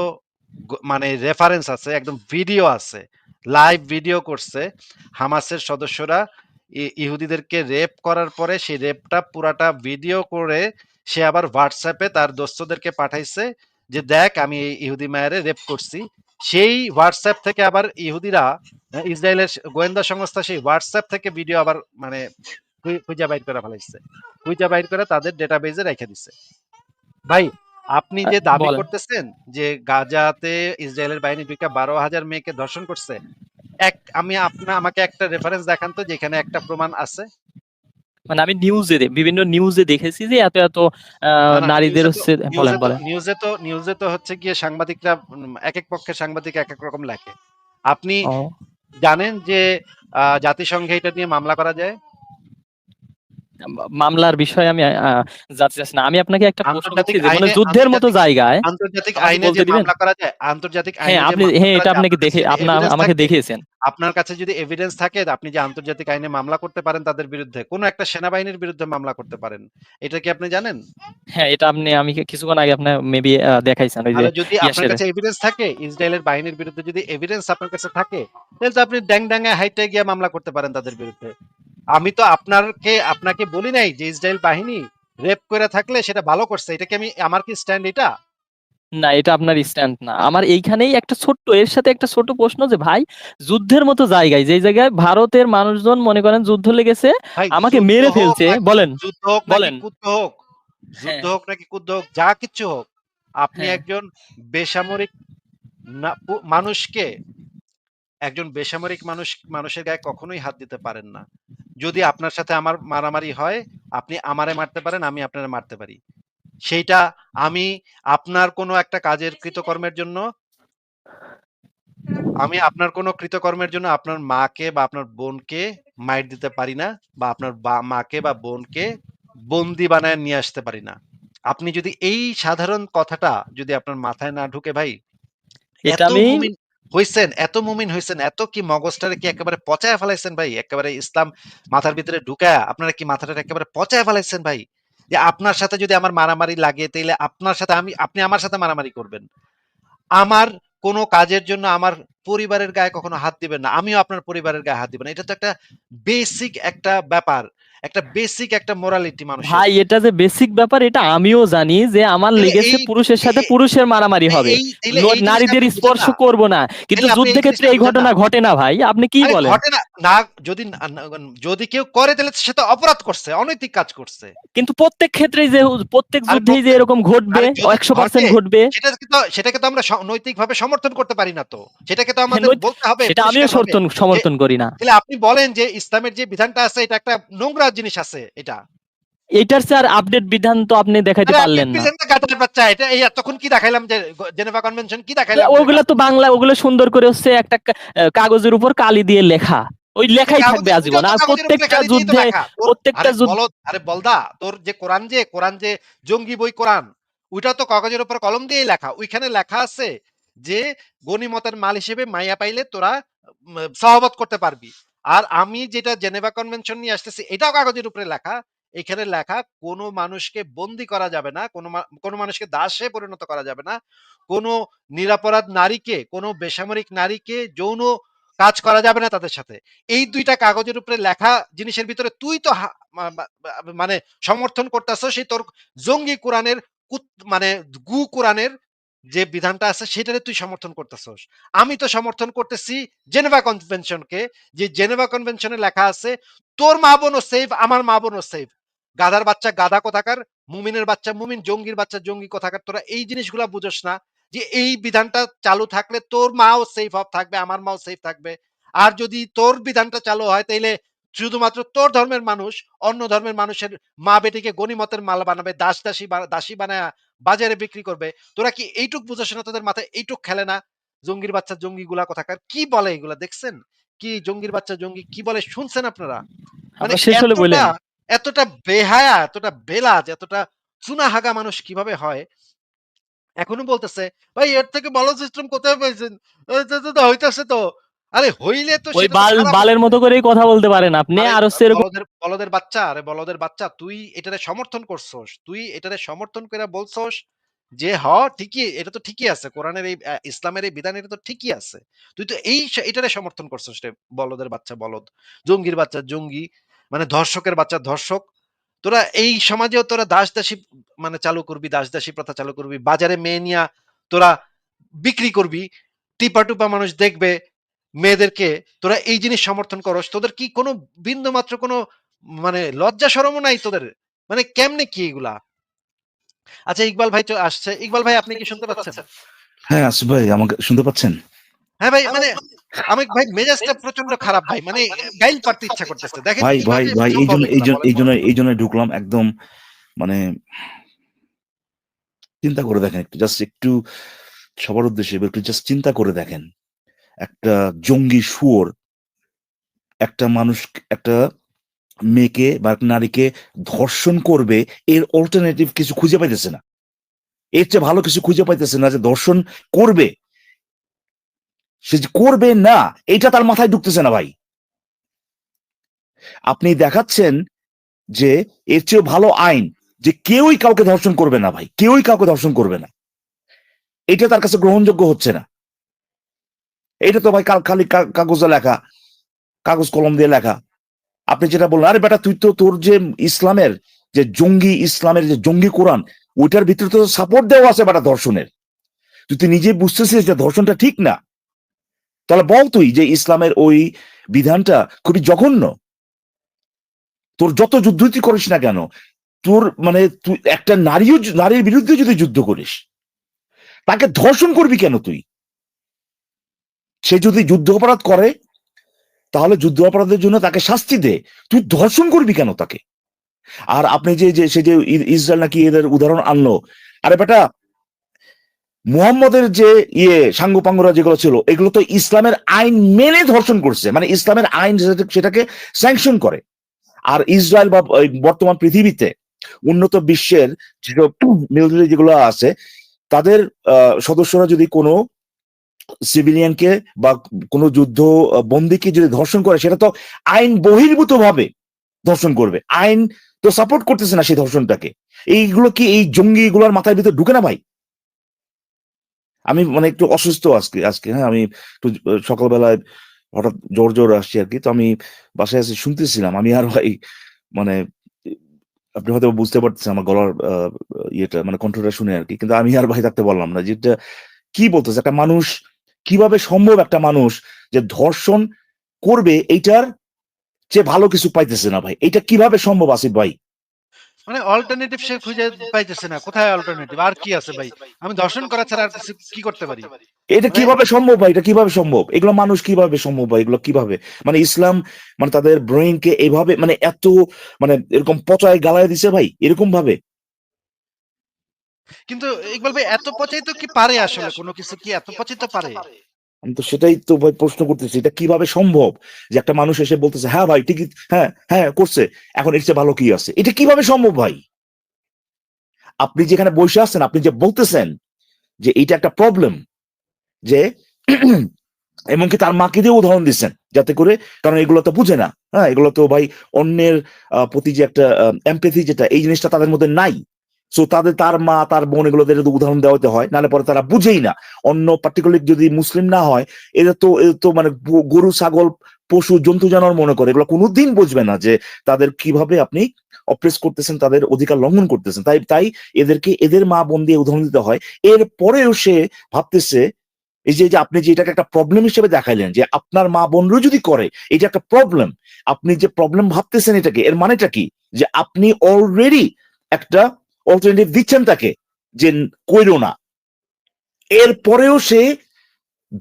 মানে রেফারেন্স আছে, একদম ভিডিও আছে, লাইভ ভিডিও করছে। হামাসের সদস্যরা ইহুদিদেরকে রেপ করার পরে সেই রেপটা পুরাটা ভিডিও করে সে আবার হোয়াটসঅ্যাপে তার দোস্তদেরকে পাঠাইছে যে দেখ আমি এই ইহুদি মায়েরে রেপ করছি। সেই হোয়াটসঅ্যাপ থেকে আবার ইহুদিরা, ইসরায়েলের গোয়েন্দা সংস্থা সেই হোয়াটসঅ্যাপ থেকে ভিডিও আবার মানে খুঁজা বাইর করে ফেলাইছে, খুঁজা বাইর করে তাদের ডেটাবেজে রেখে দিছে। ভাই, আপনি যে দাবি বলেন। করতেছেন যে গাজাতে ইসরায়েলের বাহিনী ঢুকে 12,000 মেয়েকে ধর্ষণ করছে, আমাকে একটা রেফারেন্স দেখান তো যেখানে একটা প্রমাণ আছে। মানে আমি বিভিন্ন নিউজে দেখেছি যে এত এত না না, নারীদের হচ্ছে। বলেন, বলেন। নিউজে তো হচ্ছে গিয়ে সাংবাদিকরা এক এক পক্ষের সাংবাদিক এক এক রকম লেখে। আপনি ও, জানেন যে জাতিসংঘে এটা নিয়ে মামলা করা যায়? মামলার বিষয়ে আমি জানতে চাচ্ছি না। আমি আপনাকে একটা প্রশ্ন করছি আন্তর্জাতিক যে মানে আইনে যুদ্ধের মতো আন্তর্জাতিক জায়গায় আন্তর্জাতিক আমাকে আইনে যে বলতে দিবেন। মামলা করা যায়, আন্তর্জাতিক হ্যাঁ, আইনে যে আপনি, মামলা হ্যাঁ, করা এটা যায়, আপনাকে আপনার কাছে দেখে যদি এভিডেন্স আমাকে থাকে, দেখিয়েছেন। আপনার কাছে যদি এভিডেন্স থাকে, আপনি যে আন্তর্জাতিক আইনে মামলা করতে পারেন তাদের বিরুদ্ধে, কোনো একটা সেনাবাহিনীর বিরুদ্ধে মামলা করতে পারেন। এটা কি আপনি জানেন? হ্যাঁ, এটা আমি কিছুক্ষণ আগে আপনার মেবি দেখাইছেন ওই যে তাহলে যদি আপনার ইয়াসের। কাছে এভিডেন্স থাকে, ইসরায়েলের বাহিনীর বিরুদ্ধে যদি এভিডেন্স আপনার কাছে থাকে, তাহলে তো আপনি ড্যাং ড্যাঙে হাইটে গিয়ে মামলা করতে পারেন তাদের বিরুদ্ধে। আমি তো আপনাকে বলি নাই যে ইসরায়েল বাহিনী রেপ করে থাকলে সেটা ভালো করছে। এটা কি আমার কি স্ট্যান্ড এটা? না, এটা আপনার স্ট্যান্ড না। আমার এইখানেই একটা ছোট্ট, এর সাথে একটা ছোট প্রশ্ন যে ভাই, যুদ্ধের মতো জায়গায়, যেই জায়গায় ভারতের মানুষজন মনে করেন যুদ্ধ লেগেছে, ভাই, আমাকে মেরে ফেলছে, বলেন, যুদ্ধ হোক নাকি বলেন। যুদ্ধ হোক, যুদ্ধ হ্যাঁ, হোক নাকি যুদ্ধ হোক, যা কিছু হোক, আপনি হ্যাঁ, একজন বেসামরিক মানুষকে, একজন বেসামরিক মানুষের গায়ে কখনোই হাত দিতে পারেন না। যদি আপনার সাথে আমার মারামারি হয়, আপনি আমারে মারতে পারেন, আমি আপনারে মারতে পারি। সেইটা আমি আপনার কোনো একটা কাজের কৃতকর্মের জন্য, আমি আপনার কোনো কৃতকর্মের জন্য আপনার মাকে বা আপনার বোনকে মাইর দিতে পারি না, বা আপনার মাকে বা বোনকে বন্দি বানায় নিয়ে আসতে পারি না। আপনি যদি এই সাধারণ কথাটা যদি আপনার মাথায় না ঢুকে ভাই, এটা এত আমি, মুমিন এত মুমিন হইছেন, এত কি মগজটারে কি একেবারে পচায় ফেলাইছেন ভাই, একেবারে ইসলাম মাথার ভিতরে ঢুকায়া আপনারা কি মাথাটা একেবারে পচায় ফেলাইছেন ভাই, যে আপনার সাথে যদি আমার মারামারি লাগে তাইলে আপনার সাথে আপনি আমার সাথে মারামারি করবেন। আমার কোনো কাজের জন্য আমার পরিবারের গায়ে কখনো হাত দিবেন না, আমিও আপনার পরিবারের গায়ে হাত দিব না। এটা তো একটা বেসিক একটা ব্যাপার। একটা বেসিক একটা মোরালিটি মানুষের। ভাই এটা যে বেসিক ব্যাপার এটা আমিও জানি যে আমার তাহলে লেগেছে এই পুরুষের সাথে এ- পুরুষের মারামারি হবে, তাইলে এই জিনিসটা নারীদের আপনি বুঝেন স্পর্শ না, করব না, কিন্তু তাইলে আপনি এই যুদ্ধের ক্ষেত্রে জিনিসটা এই বুঝেন ঘটনা না। ঘটে না ভাই, আপনি কি আরে বলেন? ঘটে না, না যদি যদি কেউ করে তাহলে সে তো অপরাধ করছে, অনৈতিক কাজ করছে। কিন্তু প্রত্যেক ক্ষেত্রেই যে প্রত্যেক আর যুদ্ধেই যে এরকম ঘটবে, আরে যদি 100% ঘটে, ঘটবে। সেটাকে তো আমরা নৈতিকভাবে সমর্থন করতে পারি না তো। সেটাকে তো আমাদের নৈতিক বলতে হবে সেটা আমিও পরিষ্কারভাবে যে, সমর্থন করি না। তাহলে আপনি বলেন যে ইসলামের যে বিধানটা আছে এটা একটা নোংরা জিনিস আছে এটা। এটার চেয়ে আর আপডেট বিধান তো আপনি দেখাইতে আরে আপনি পারলেন না। বুঝেন না গাধার বাচ্চা, এটা এই এতক্ষণ কি দেখাইলাম যে জেনেভা কনভেনশন কি দেখাইলাম যে এটা। ওগুলা তো বাংলা, ওগুলো সুন্দর করে হচ্ছে একটা কাগজের উপর কালি দিয়ে লেখা, ওই লেখাই থাকবে আজীবন। ওইটাও তো আর কাগজের উপরে প্রত্যেকটা খালি দিয়েই তো যুদ্ধে, লেখা। প্রত্যেকটা যুদ্ধ আরে বলদা, তোর যে কোরআন যে জঙ্গি বই কোরআন, ওইটাও তো কাগজের উপর কলম দিয়েই লেখা। ওইখানে লেখা আছে যে গনিমতের মাল হিসেবে মাইয়া পাইলে তোরা সহবত করতে পারবি। আর আমি যেটা জেনেভা কনভেনশন নিয়ে আসতেছি এটাও কাগজের উপরে লেখা। এখানে লেখা কোনো মানুষকে বন্দি করা যাবে না, কোনো মানুষকে দাসে পরিণত করা যাবে না, কোনো নিরাপরাধ নারীকে, কোনো বেসামরিক নারীকে যৌন কাজ করা যাবে না তাদের সাথে। এই ২ টা কাগজের উপরে লেখা জিনিসের ভিতরে তুই তো মানে সমর্থন করতেছস সেই তোর জঙ্গি কোরআনের মানে কোরআনের যে বিধানটা আছে সেটারে তুই সমর্থন করতেছস। আমি তো সমর্থন করতেছি জেনেভা কনভেনশনকে, যে জেনেভা কনভেনশনে লেখা আছে তোর মা বোনও সেফ, আমার মা বোনও সেফ। গাধার বাচ্চা গাধা কোথাকার, মুমিনের বাচ্চা মুমিন, জঙ্গির বাচ্চা জঙ্গি কোথাকার। তোরা এই জিনিসগুলা বুঝোস না যে এই বিধানটা চালু থাকলে তোর মাও সেফ অফ থাকবে, আমার মাও সেফ থাকবে। আর যদি তোর বিধানটা চালু হয় তাইলে শুধুমাত্র তোর ধর্মের মানুষ অন্য ধর্মের মানুষের মা বেটিকে গনিমতের মাল বানাবে, দাসী বানায় বাজারে বিক্রি করবে। তোরা কি এইটুক বুঝোস না? তোদের মাথায় এইটুক খেলে না? জঙ্গির বাচ্চা জঙ্গিগুলা কোথাকার কি বলে এগুলা দেখছেন? কি জঙ্গির বাচ্চা জঙ্গি কি বলে শুনছেন আপনারা? মানে আপনার শেষ হলে এতটা বলেন। এতটা বেহায়া, এতটা বেলাজ, এতটা চুনাহাগা মানুষ কিভাবে হয়? এখনো বলতেছে, "ভাই এর থেকে ভালো সিস্টেম কোথায় পাইছেন? হইতাছে তো।" আরে হইলে তো ওই সেটা তো খারাপ বালের হচ্ছে। মতো করেই কথা বলতে পারেন আপনি, আরে আর হচ্ছে এরকম। বলদের বাচ্চা, আরে বলদের বাচ্চা, তুই এটারে সমর্থন করছস। তুই এটারে সমর্থন কইরা বলছস যে ঠিকই, এটা তো ঠিকই আছে। কোরআনের এই ইসলামের এই বিধান এটা তো ঠিকই আছে। তুই তো এটারে সমর্থন করছস রে বলদের বাচ্চা বলদ। জঙ্গির বাচ্চা জঙ্গি। মানে ধর্ষকের বাচ্চা ধর্ষক। তোরা এই সমাজেও তোরা দাস-দাসী মানে চালু করবি, দাস-দাসী প্রথা চালু করবি। বাজারে মেয়ে নিয়া তোরা বিক্রি করবি। টিপা-টুপা মানুষ দেখবে মেয়েদেরকে, তোরা এই জিনিস সমর্থন করস। তোদের কি কোনো বিন্দুমাত্র কোনো মানে লজ্জা শরমও নাই তোদের? মানে কেমনে কি এগুলা? আচ্ছা ইকবাল ভাই আসছে। ইকবাল ভাই আপনি কি শুনতে পাচ্ছেন? হ্যাঁ, আসিফ ভাই আমাকে শুনতে পাচ্ছেন? হ্যাঁ ভাই, মানে আমি ভাই মেজাজটা প্রচন্ড খারাপ ভাই। মানে গাইল পাড়তে ইচ্ছা করতেছে। দেখেন ভাই ভাই কিভাবে ভাই সম্ভব এগুলা বলেন তো? এই জন্য ঢুকলাম একদম, মানে চিন্তা করে দেখেন একটু, জাস্ট একটু সবার উদ্দেশ্যে একটু জাস্ট চিন্তা করে দেখেন। একটা জঙ্গি শুয়োর একটা মানুষ, একটা মেয়েকে বা একটা নারীকে ধর্ষণ করবে, এর অল্টারনেটিভ কিছু খুঁজে পাইতেছে না। এর চেয়ে ভালো কিছু খুঁজে পাইতেছে না যে ধর্ষণ করবে। সে যে করবে না এটা তার মাথায় ঢুকতেছে না ভাই। আপনি দেখাচ্ছেন যে এর চেয়ে ভালো আইন, যে কেউই কাউকে ধর্ষণ করবে না ভাই, কেউই কাউকে ধর্ষণ করবে না, এটা তার কাছে গ্রহণযোগ্য হচ্ছে না। এটা তো ভাই খালি কাগজে লেখা, কাগজ কলম দিয়ে লেখা। আপনি যেটা বললেন, আরে বেটা তুই তো তোর যে ইসলামের যে ইসলামের যে জঙ্গি কোরআন, ওইটার ভিতরে তো সাপোর্ট দেওয়া আছে বেটা ধর্ষণের। তুই নিজে বুঝতেছিস যে ধর্ষণটা ঠিক না, তাহলে বল তুই যে ইসলামের ওই বিধানটা খুবই জঘন্য। তোর যত যুদ্ধ তুই করিস না কেন, তোর মানে তুই একটা নারীর বিরুদ্ধে যদি যুদ্ধ করিস, তাকে ধর্ষণ করবি কেন তুই? সে যদি যুদ্ধ অপরাধ করে তাহলে যুদ্ধ অপরাধের জন্য তাকে শাস্তি দে, তুই ধর্ষণ করবি কেন তাকে? আর আপনি সে যে ইসরায়েল নাকি এদের উদাহরণ আনলো, আরে বেটা মুহাম্মদের যে সাঙ্গপাঙ্গরা যেগুলো ছিল, এগুলো তো ইসলামের আইন মেনে ধর্ষণ করছে, মানে ইসলামের আইন সেটাকে স্যাংশন করে। আর ইসরায়েল বা বর্তমান পৃথিবীতে উন্নত বিশ্বের যেসব মিলিটারি যেগুলো আছে, তাদের সদস্যরা যদি কোনো সিভিলিয়ানকে বা কোনো যুদ্ধ বন্দীকে যদি ধর্ষণ করে, সেটা তো আইন বহির্ভূত ভাবে ধর্ষণ করবে। আইন তো সাপোর্ট করতেছে না সেই ধর্ষণটাকে। এইগুলো কি এই জঙ্গি গুলার মাথার ভিতরে ঢুকে না ভাই? আমি মানে একটু অসুস্থ আজকে হ্যাঁ, আমি একটু সকালবেলায় হঠাৎ জ্বর আসছি আর কি, তো আমি বাসায় এসে শুনতেছিলাম, আমি আর ভাই মানে আপনি হয়তো বুঝতে পারতেছেন আমার গলার ইয়েটা, মানে কণ্ঠটা শুনে আর কি। কিন্তু আমি আর ভাই থাকতে বললাম না, যেটা কি বলতেছে একটা মানুষ, কিভাবে সম্ভব একটা মানুষ যে ধর্ষণ করবে এইটার চেয়ে ভালো কিছু পাইতেছে না ভাই? এটা কিভাবে সম্ভব আসিফ ভাই? মানে অল্টারনেটিভ সে খুঁজে পাইতেছে না। কোথায় অল্টারনেটিভ? আর কি আছে ভাই? আমি ধর্ষণ করা ছাড়া আর কিছু কি করতে পারি? এটা মানে কিভাবে সম্ভব ভাই? এটা কিভাবে সম্ভব? এগুলো মানুষ কিভাবে সম্ভব ভাই? এগুলো কিভাবে, মানে ইসলাম মানে তাদের ব্রেইনকে এভাবে মানে এত মানে এরকম পচায় গালায় দিছে ভাই এরকম ভাবে? কিন্তু ইকবাল ভাই, এত পচাইতে কি পারে আসলে? কোন কিছু কি এত পচাইতে পারে? আমি তো সেটাই তো ভাই প্রশ্ন করতেছি, এটা কিভাবে সম্ভব যে একটা মানুষ এসে বলতেছে হ্যাঁ ভাই ঠিকই, হ্যাঁ হ্যাঁ করছে, এখন এর চেয়ে ভালো কি আছে? এটা কিভাবে সম্ভব ভাই? আপনি যেখানে বসে আছেন, আপনি যে বলতেছেন যে এটা একটা প্রবলেম, যে এমনকি তার মাকে দিয়ে উদাহরণ দিচ্ছেন যাতে করে, কারণ এগুলো তো বুঝে না, হ্যাঁ এগুলো তো ভাই অন্যের প্রতি যে একটা এমপ্যাথি, যেটা এই জিনিসটা তাদের মধ্যে নাই। সো তার মা তার বোন এগুলোদের যদি উদাহরণ দেওয়াতে হয়, নাহলে পরে তারা বুঝেই না। অন্য পার্টিকুলার যদি মুসলিম না হয়, এদের তো মানে গরু ছাগল পশু জন্তু জানোয়ার মনে করে, এগুলো কোনোদিন বুঝবে না যে তাদের কিভাবে আপনি অপ্রেস করতেছেন, তাদের অধিকার লঙ্ঘন করতেছেন। তাই তাই এদেরকে এদের মা বোন দিয়ে উদাহরণ দিতে হয়। এর পরেও সে ভাবতেছে, এই যে আপনি যে এটাকে একটা প্রবলেম হিসেবে দেখাইলেন, যে আপনার মা বোনরা যদি করে এটা একটা প্রবলেম, আপনি যে প্রবলেম ভাবতেছেন এটাকে, এর মানেটা কি? যে আপনি অলরেডি একটা অল্টারনেটিভ দিচ্ছেন তাকে, যে কইরো না। এর পরেও সে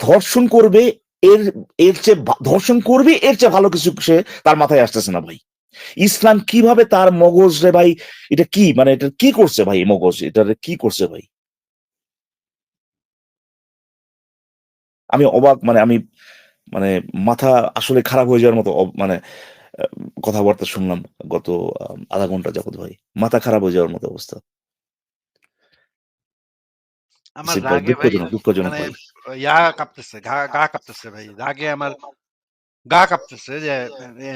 ধর্ষণ করবে, এর এর চেয়ে ধর্ষণ করবে এর চেয়ে ভালো কিছু সে তার মাথায় আসতেছে না ভাই। ইসলাম কিভাবে তার মগজ রে ভাই, এটা কি মানে এটা কি করছে ভাই, এই মগজ এটা কি করছে ভাই? আমি অবাক, মানে আমি মানে মাথা আসলে খারাপ হয়ে যাওয়ার মতো মানে আহ, কথাবার্তা শুনলাম গত আধা ঘন্টা যাবত ভাই। মাথা খারাপ হয়ে যাওয়ার মতো অবস্থা। আমার আসিফ ভাই রাগে ভাই, দুঃখজনক, দুঃখজনক মানে ভাই। ইয়া কাঁপতেছে, গা কাঁপতেছে ভাই। রাগে আমার গা কাঁপতেছে যে এ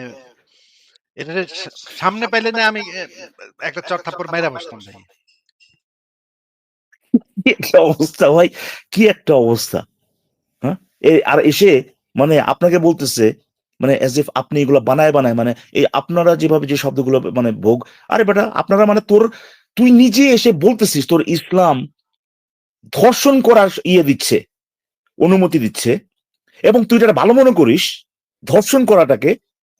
এটার সামনে পাইলে না আমি একটা চড় থাপ্পড় মাইরা বসতাম ভাই। কি একটা অবস্থা ভাই, কি একটা অবস্থা। হ্যাঁ, আর এসে মানে আপনাকে বলতেছে, মানে অ্যাজ ইফ আপনি এগুলো বানায় বানায়, মানে এই আপনারা যেভাবে যে শব্দগুলো মানে ভোগ, আরে বেটা আপনারা মানে তুই নিজে এসে বলতেছিস তোর ইসলাম ধর্ষণ করার দিচ্ছে, অনুমতি দিচ্ছে, এবং তুই এটা ভালো মনে করিস ধর্ষণ করাটাকে।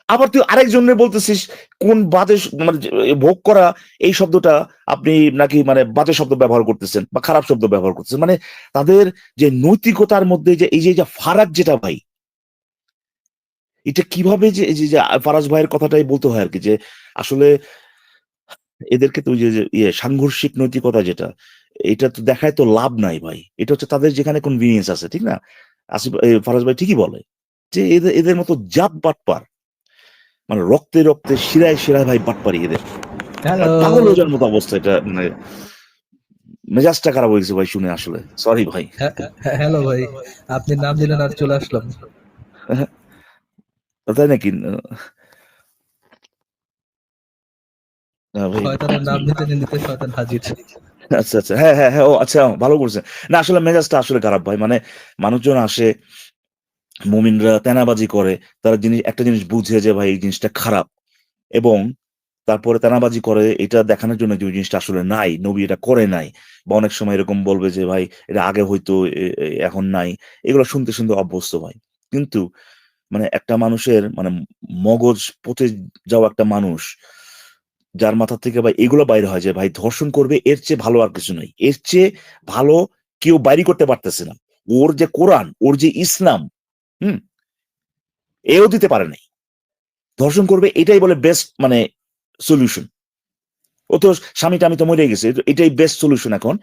আবার তুই আরেকজনের বলতেছিস কোন বাজে মানে ভোগ করা এই শব্দটা আপনি নাকি মানে বাজে শব্দ ব্যবহার করতেছেন বা খারাপ শব্দ ব্যবহার করতেছেন। মানে তাদের যে নৈতিকতার মধ্যে যে এই যে ফারাক যেটা ভাই, এটা কিভাবে যে এই যে ফারাজ ভাইয়ের কথাটাই বলতে হয় আর কি, যে আসলে এদেরকে তো ওই যে সাংঘর্ষিক নৈতিকতা যেটা, এটা তো দেখায় তো লাভ নাই ভাই। এটা হচ্ছে তাদের যেখানে কনভিনিয়েন্স আছে, ঠিক না? ফারাজ ভাই ঠিকই বলে যে এদের এদের মতো জাত বাটপার, মানে রক্তে রক্তে শিরায় শিরায় ভাই বাটপারি এদের। হ্যালো পাগল হয়ে যাওয়ার মতো অবস্থা। এটা মানে মেজাজটা খারাপ হয়ে গেছে ভাই শুনে, আসলে সরি ভাই। হ্যালো ভাই, আপনি নাম দিলেন আর চলে আসলাম। তাই নাকি? না ভাই। শয়তানের নাম নিতে নিতে শয়তান হাজির। আচ্ছা আচ্ছা, হ্যাঁ হ্যাঁ হ্যাঁ, ও আচ্ছা, ভালো করছেন। না আসলে মেজাজটা আসলে খারাপ ভাই, মানে মানুষজন আসে, মুমিনরা তেনাবাজি করে, তারা একটা জিনিস বুঝে যে ভাই এই জিনিসটা খারাপ, এবং তারপরে তেনাবাজি করে এটা দেখানোর জন্য যে ওই জিনিসটা আসলে নাই, নবী এটা করে নাই। বা অনেক সময় এরকম বলবে যে ভাই এটা আগে হয়তো এখন নাই। এগুলো শুনতে শুনতে অভ্যস্ত ভাই। কিন্তু মানে একটা মানুষের মানে মগজ পচে যাওয়া একটা মানুষ, যার মাথা থেকে ভাই এগুলো বাইরে হয় যে ভাই ধর্ষণ করবে এর চেয়ে ভালো আর কিছু নাই, এর চেয়ে ভালো কেউ বাইরে করতে পারতেছে না। ওর যে কোরআন, ওর যে ইসলাম, হুম, এও দিতে পারে নাই। ধর্ষণ করবে এটাই বলে বেস্ট মানে সলিউশন। ও তো স্বামী টামি তো মরে গেছে, এটাই বেস্ট সলিউশন এখন।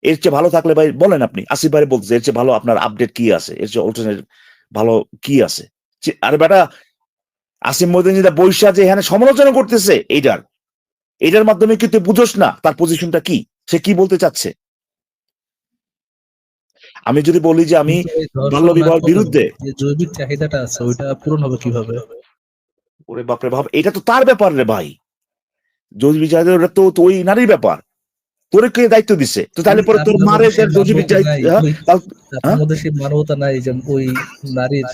এর চেয়ে ভালো থাকলে ভাই বলেন, আপনি আসিফ ভাই বলতেছে এর চেয়ে ভালো আপনার আপডেট কি আছে, এর চেয়ে অল্টারনেটিভ ভালো কি আছে? আরে বেটা, আসিফ মহিউদ্দিন যেটা বৈশা যে এখানে সমালোচনা করতেছে এটার মাধ্যমে কি তুই বুঝোস না তার পজিশনটা কি, সে কি বলতে চাচ্ছে? আমি যদি বলি যে আমি কিন্তু এই বাল্য ধর্ষণ না বিবাহের করলেও বিরুদ্ধে, যে জৈবিক চাহিদাটা আছে ওইটা পূরণ হবে কিভাবে? ওরে বাপরে বাপ, এটা তো তার ব্যাপার রে ভাই। জজবি চাহিদা ওটা তো ওই নারীর ব্যাপার। তোরে কে দায়িত্ব দিছে? তো তাহলে পরে তোর আপনার মারে মধ্যে সেই জজবি মানবতা চাহিদা, নাই, হ্যাঁ? ওই আপনার হ্যাঁ? মধ্যে সেই মানবতা নাই যে ওই নারীর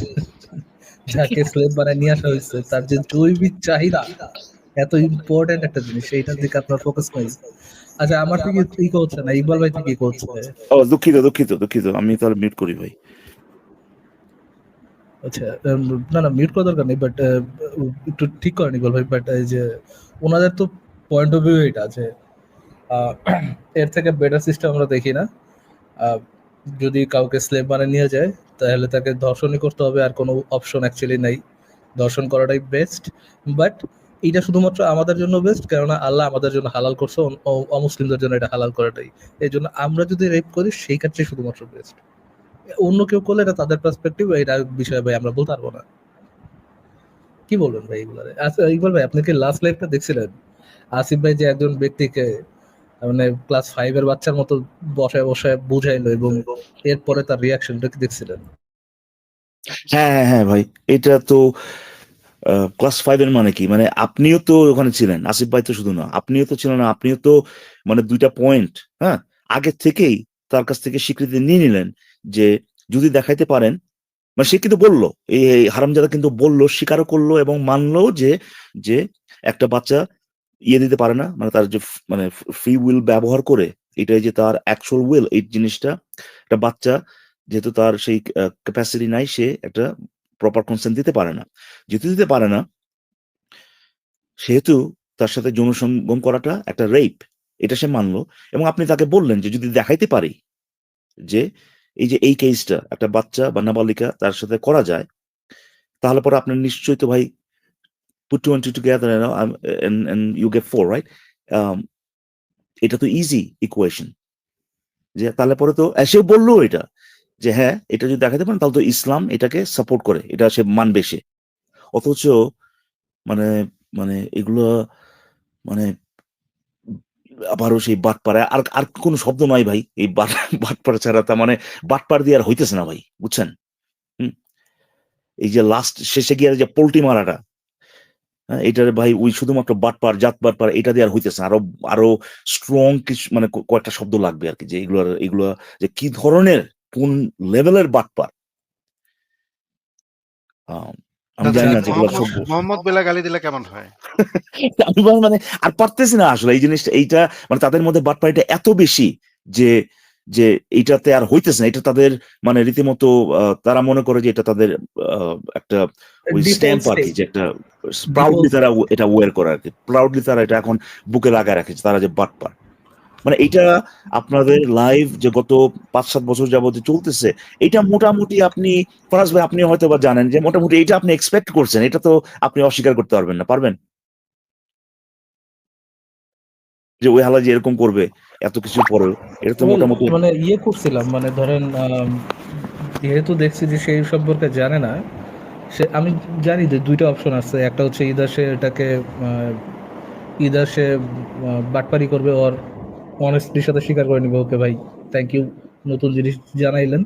যাকে স্লেভ বানায় নিয়ে আসা হয়েছে তার যে জৈবিক চাহিদা এত ইম্পর্টেন্ট একটা জিনিস, এইটার দিকে আপনার ফোকাস নাই। আচ্ছা, আমার থেকে কি করছে না, ইকবাল ভাই থেকে কি করছে? ও দুঃখিত দুঃখিত দুঃখিত, আমি তাহলে মিউট করি ভাই। আচ্ছা, না না, মিউট করা দরকার নেই, বাট একটু ঠিক করেন ইকবাল ভাই। বাট এই যে ওনাদের তো পয়েন্ট অফ ভিউ এটা আছে, আহ, এর থেকে বেটার সিস্টেম আমরা দেখি না। আহ, যদি কাউকে স্লেভ বানিয়ে নিয়ে যায়, তাহলে তাকে ধর্ষণই করতে হবে, আর কোনো অপশন অ্যাকচুয়ালি নাই, দর্শন করাটাই বেস্ট। বাট এটা শুধুমাত্র আমাদের জন্য বেস্ট, কেননা আল্লাহ আমাদের জন্য হালাল করছে, অমুসলিমদের জন্য এটা হালাল করাটাই। এই জন্য আমরা যদি রেপ করি সেই ক্ষেত্রে শুধুমাত্র বেস্ট। অন্য কেউ করলে এটা তাদের পার্সপেক্টিভ, এটা বিষয়ে ভাই আমরা বলতে পারবো না। কি বলবেন ভাই এগুলারে? আচ্ছা ইকবাল ভাই, আপনি কি লাস্ট লাইফটা দেখছিলেন? আসিফ ভাই যে একজন ব্যক্তিকে মানে ক্লাস 5 এর বাচ্চার মতো বসায় বসায় বুঝাইলো, এবং এরপরে তার রিয়াকশনটা কি দেখছিলেন? হ্যাঁ হ্যাঁ হ্যাঁ ভাই, এটা তো ক্লাস 5 এর মানে কি, মানে আপনিও তো ওখানে ছিলেন, আসিফ ভাই তো শুধু না, আপনিও তো ছিলেন, আপনিও তো মানে দুইটা পয়েন্ট, হ্যাঁ, আগে থেকেই তার কাছ থেকে স্বীকৃতি নিয়ে নিলেন যে যদি দেখাইতে পারেন, মানে সে কিন্তু বললো, এই হারামজাদা কিন্তু বললো, স্বীকারও করলো এবং মানলো যে যে একটা বাচ্চা ইয়ে দিতে পারে না, মানে তার যে মানে ফ্রি উইল ব্যবহার করে, এটাই যে তার অ্যাকচুয়াল উইল, এই জিনিসটা একটা বাচ্চা যেহেতু তার সেই ক্যাপাসিটি নাই, সে একটা প্রপার কনসেন্ট দিতে পারে না, যেহেতু দিতে পারে না, সেহেতু তার সাথে যৌন সঙ্গম করাটা একটা রেপ, এটা সে মানলো। এবং আপনি তাকে বললেন যে যদি দেখাইতে পারি যে এই যে এই কেসটা একটা বাচ্চা বা নাবালিকা তার সাথে করা যায়, তাহলে পরে আপনার নিশ্চয়ই তো ভাই put two and two together, you know, and you get four, right? Um, এটা তো ইজি ইকুয়েশন, যে তাহলে পরে তো সে বললো এটা, যে হ্যাঁ এটা যদি দেখাতে পারেন তাহলে তো ইসলাম এটাকে সাপোর্ট করে, এটা সে মানবে সে। অথচ মানে মানে এগুলো মানে আবারও সেই বাটপাড়া, আর আর কোনো শব্দ নাই ভাই, এই বাটপাড়া ছাড়া, তার মানে বাটপাড় দিয়ে আর হইতেছে না ভাই, বুঝছেন? হুম, এই যে লাস্ট শেষে গিয়ে যে পোল্টি মারাটা, হ্যাঁ, এটার ভাই ওই শুধুমাত্র বাটপার জাত বাটপার এটা দিয়ে আর হইতেছে না, আরো আরো স্ট্রং কিছু মানে কয়েকটা শব্দ লাগবে আর কি, যে এগুলো যে কি ধরনের, কোন লেভেলের বাটপার। আমি আচ্ছা, জানি না যাক, যেগুলো মোহাম্মদ সভ্য। মোহাম্মদ বেলা গালি দিলে কেমন হয়? আমি মানে আর পারতেছি না আসলে এই জিনিসটা, এইটা মানে তাদের মধ্যে বাটপাড়িটা এত বেশি যে যে এইটাতে আর হইতেছে না, এটা তাদের মানে রীতিমতো তারা মনে করে যে এটা তাদের একটা ওই ডিফল্ট স্ট্যাম্প আর কি, স্টেট, যে একটা প্রাউডলি ডিফল্ট তারা স্টেট। এটা ওয়্যার করে আর কি, প্রাউডলি তারা এটা এখন বুকে লাগায় রাখে যে তারা যে বাটপার। মানে এটা আপনাদের লাইভ যে গত 5-7 বছর যাবত চলতেছে, এটা মোটামুটি আপনি ফরাজ ভাই আপনি হয়তো বা জানেন যে মোটামুটি এটা আপনি এক্সপেক্ট করছেন, এটা তো আপনি অস্বীকার করতে পারবেন না, পারবেন? যে ওই হালা যে এরকম করবে এত কিছু পরেও, এটা তো ওয়েল, মোটামুটি। মানে ইয়ে করছিলাম, মানে ধরেন যেহেতু দেখছি যে সেই সম্পর্কে জানে না, সে আমি জানি যে দুইটা অপশন আছে, একটা হচ্ছে ইদার সে এটাকে ইদার সে বাটপারি করবে, ওর অনেস্টির সাথে স্বীকার করে নিবে, ওকে ভাই থ্যাংক ইউ, নতুন জিনিস জানাইলেন,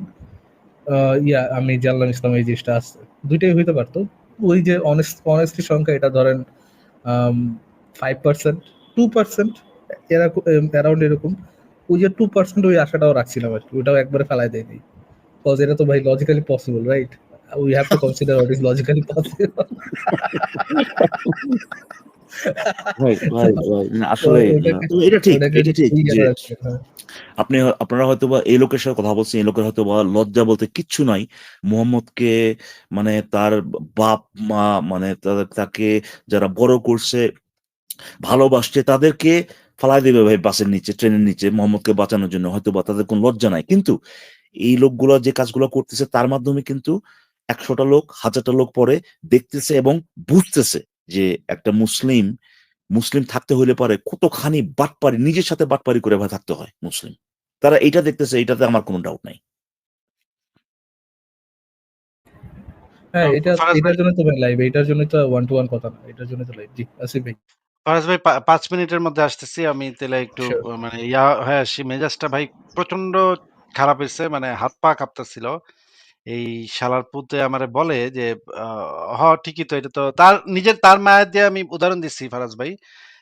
ইয়া আমি জানলাম ইসলাম এই জিনিসটা আছে। দুইটাই হইতে পারতো। ওই যে অনেস্টির সংখ্যা এটা ধরেন 5%, 2%, এরকম, অ্যারাউন্ড এরকম। ওই যে 2% ওই আশাটাও রাখছিলাম আর কি, ওটাও একবারে ফেলাই দেয়নি। কজ এটা তো ভাই logically possible, right? We have to consider what is logically possible. Right right right, তো আসলে ওটাকে তো এটা ঠিক, ওটাকে এটা ঠিক ইয়ে যে রাখছি, হ্যাঁ। আপনারা হয়তো বা এই লোকের সাথে কথা বলছেন, এই লোকের হয়তো বা লজ্জা বলতে কিচ্ছু নাই, মোহাম্মদকে মানে তার বাপ মা মানে তাকে যারা বড় করছে, ভালোবাসছে, তাদেরকে ফালাই দেবে ভাই বাসের নিচে, ট্রেনের নিচে, মোহাম্মদকে বাঁচানোর জন্য, হয়তো বা তাদের কোনো লজ্জা নাই। কিন্তু এই লোকগুলো যে কাজগুলো করতেছে তার মাধ্যমে কিন্তু 100টা লোক 1000টা লোক পরে দেখতেছে এবং বুঝতেছে যে একটা মুসলিম মুসলিম থাকতে হইলে পারে কতখানি বাটপারি, নিজের সাথে বাটপারি করে ভাই থাকতে হয় মুসলিম। তারা এটা দেখতেছে, এটাতে আমার কোনো ডাউট নাই। হ্যাঁ, এটা ফারাজ ভাই, এটার জন্য তো ভাই লাইভ, এটার জন্য তো ওয়ান টু ওয়ান কথা না, এটার জন্য তো লাইভ। জি আসিফ ভাই। ফারাজ ভাই, 5 মিনিটের মধ্যে আসতেছি আমি, তাহলে একটু Sure. মানে হ্যাঁ, সে মেজাজটা ভাই প্রচন্ড খারাপ হয়েছে, মানে হাত পা কাঁপতেছিল। এই শালার পুতে আমারে বলে যে ঠিকই তো, এটা তো তার মায়ের দিয়ে আমি উদাহরণ দিচ্ছি ফারাজ ভাই,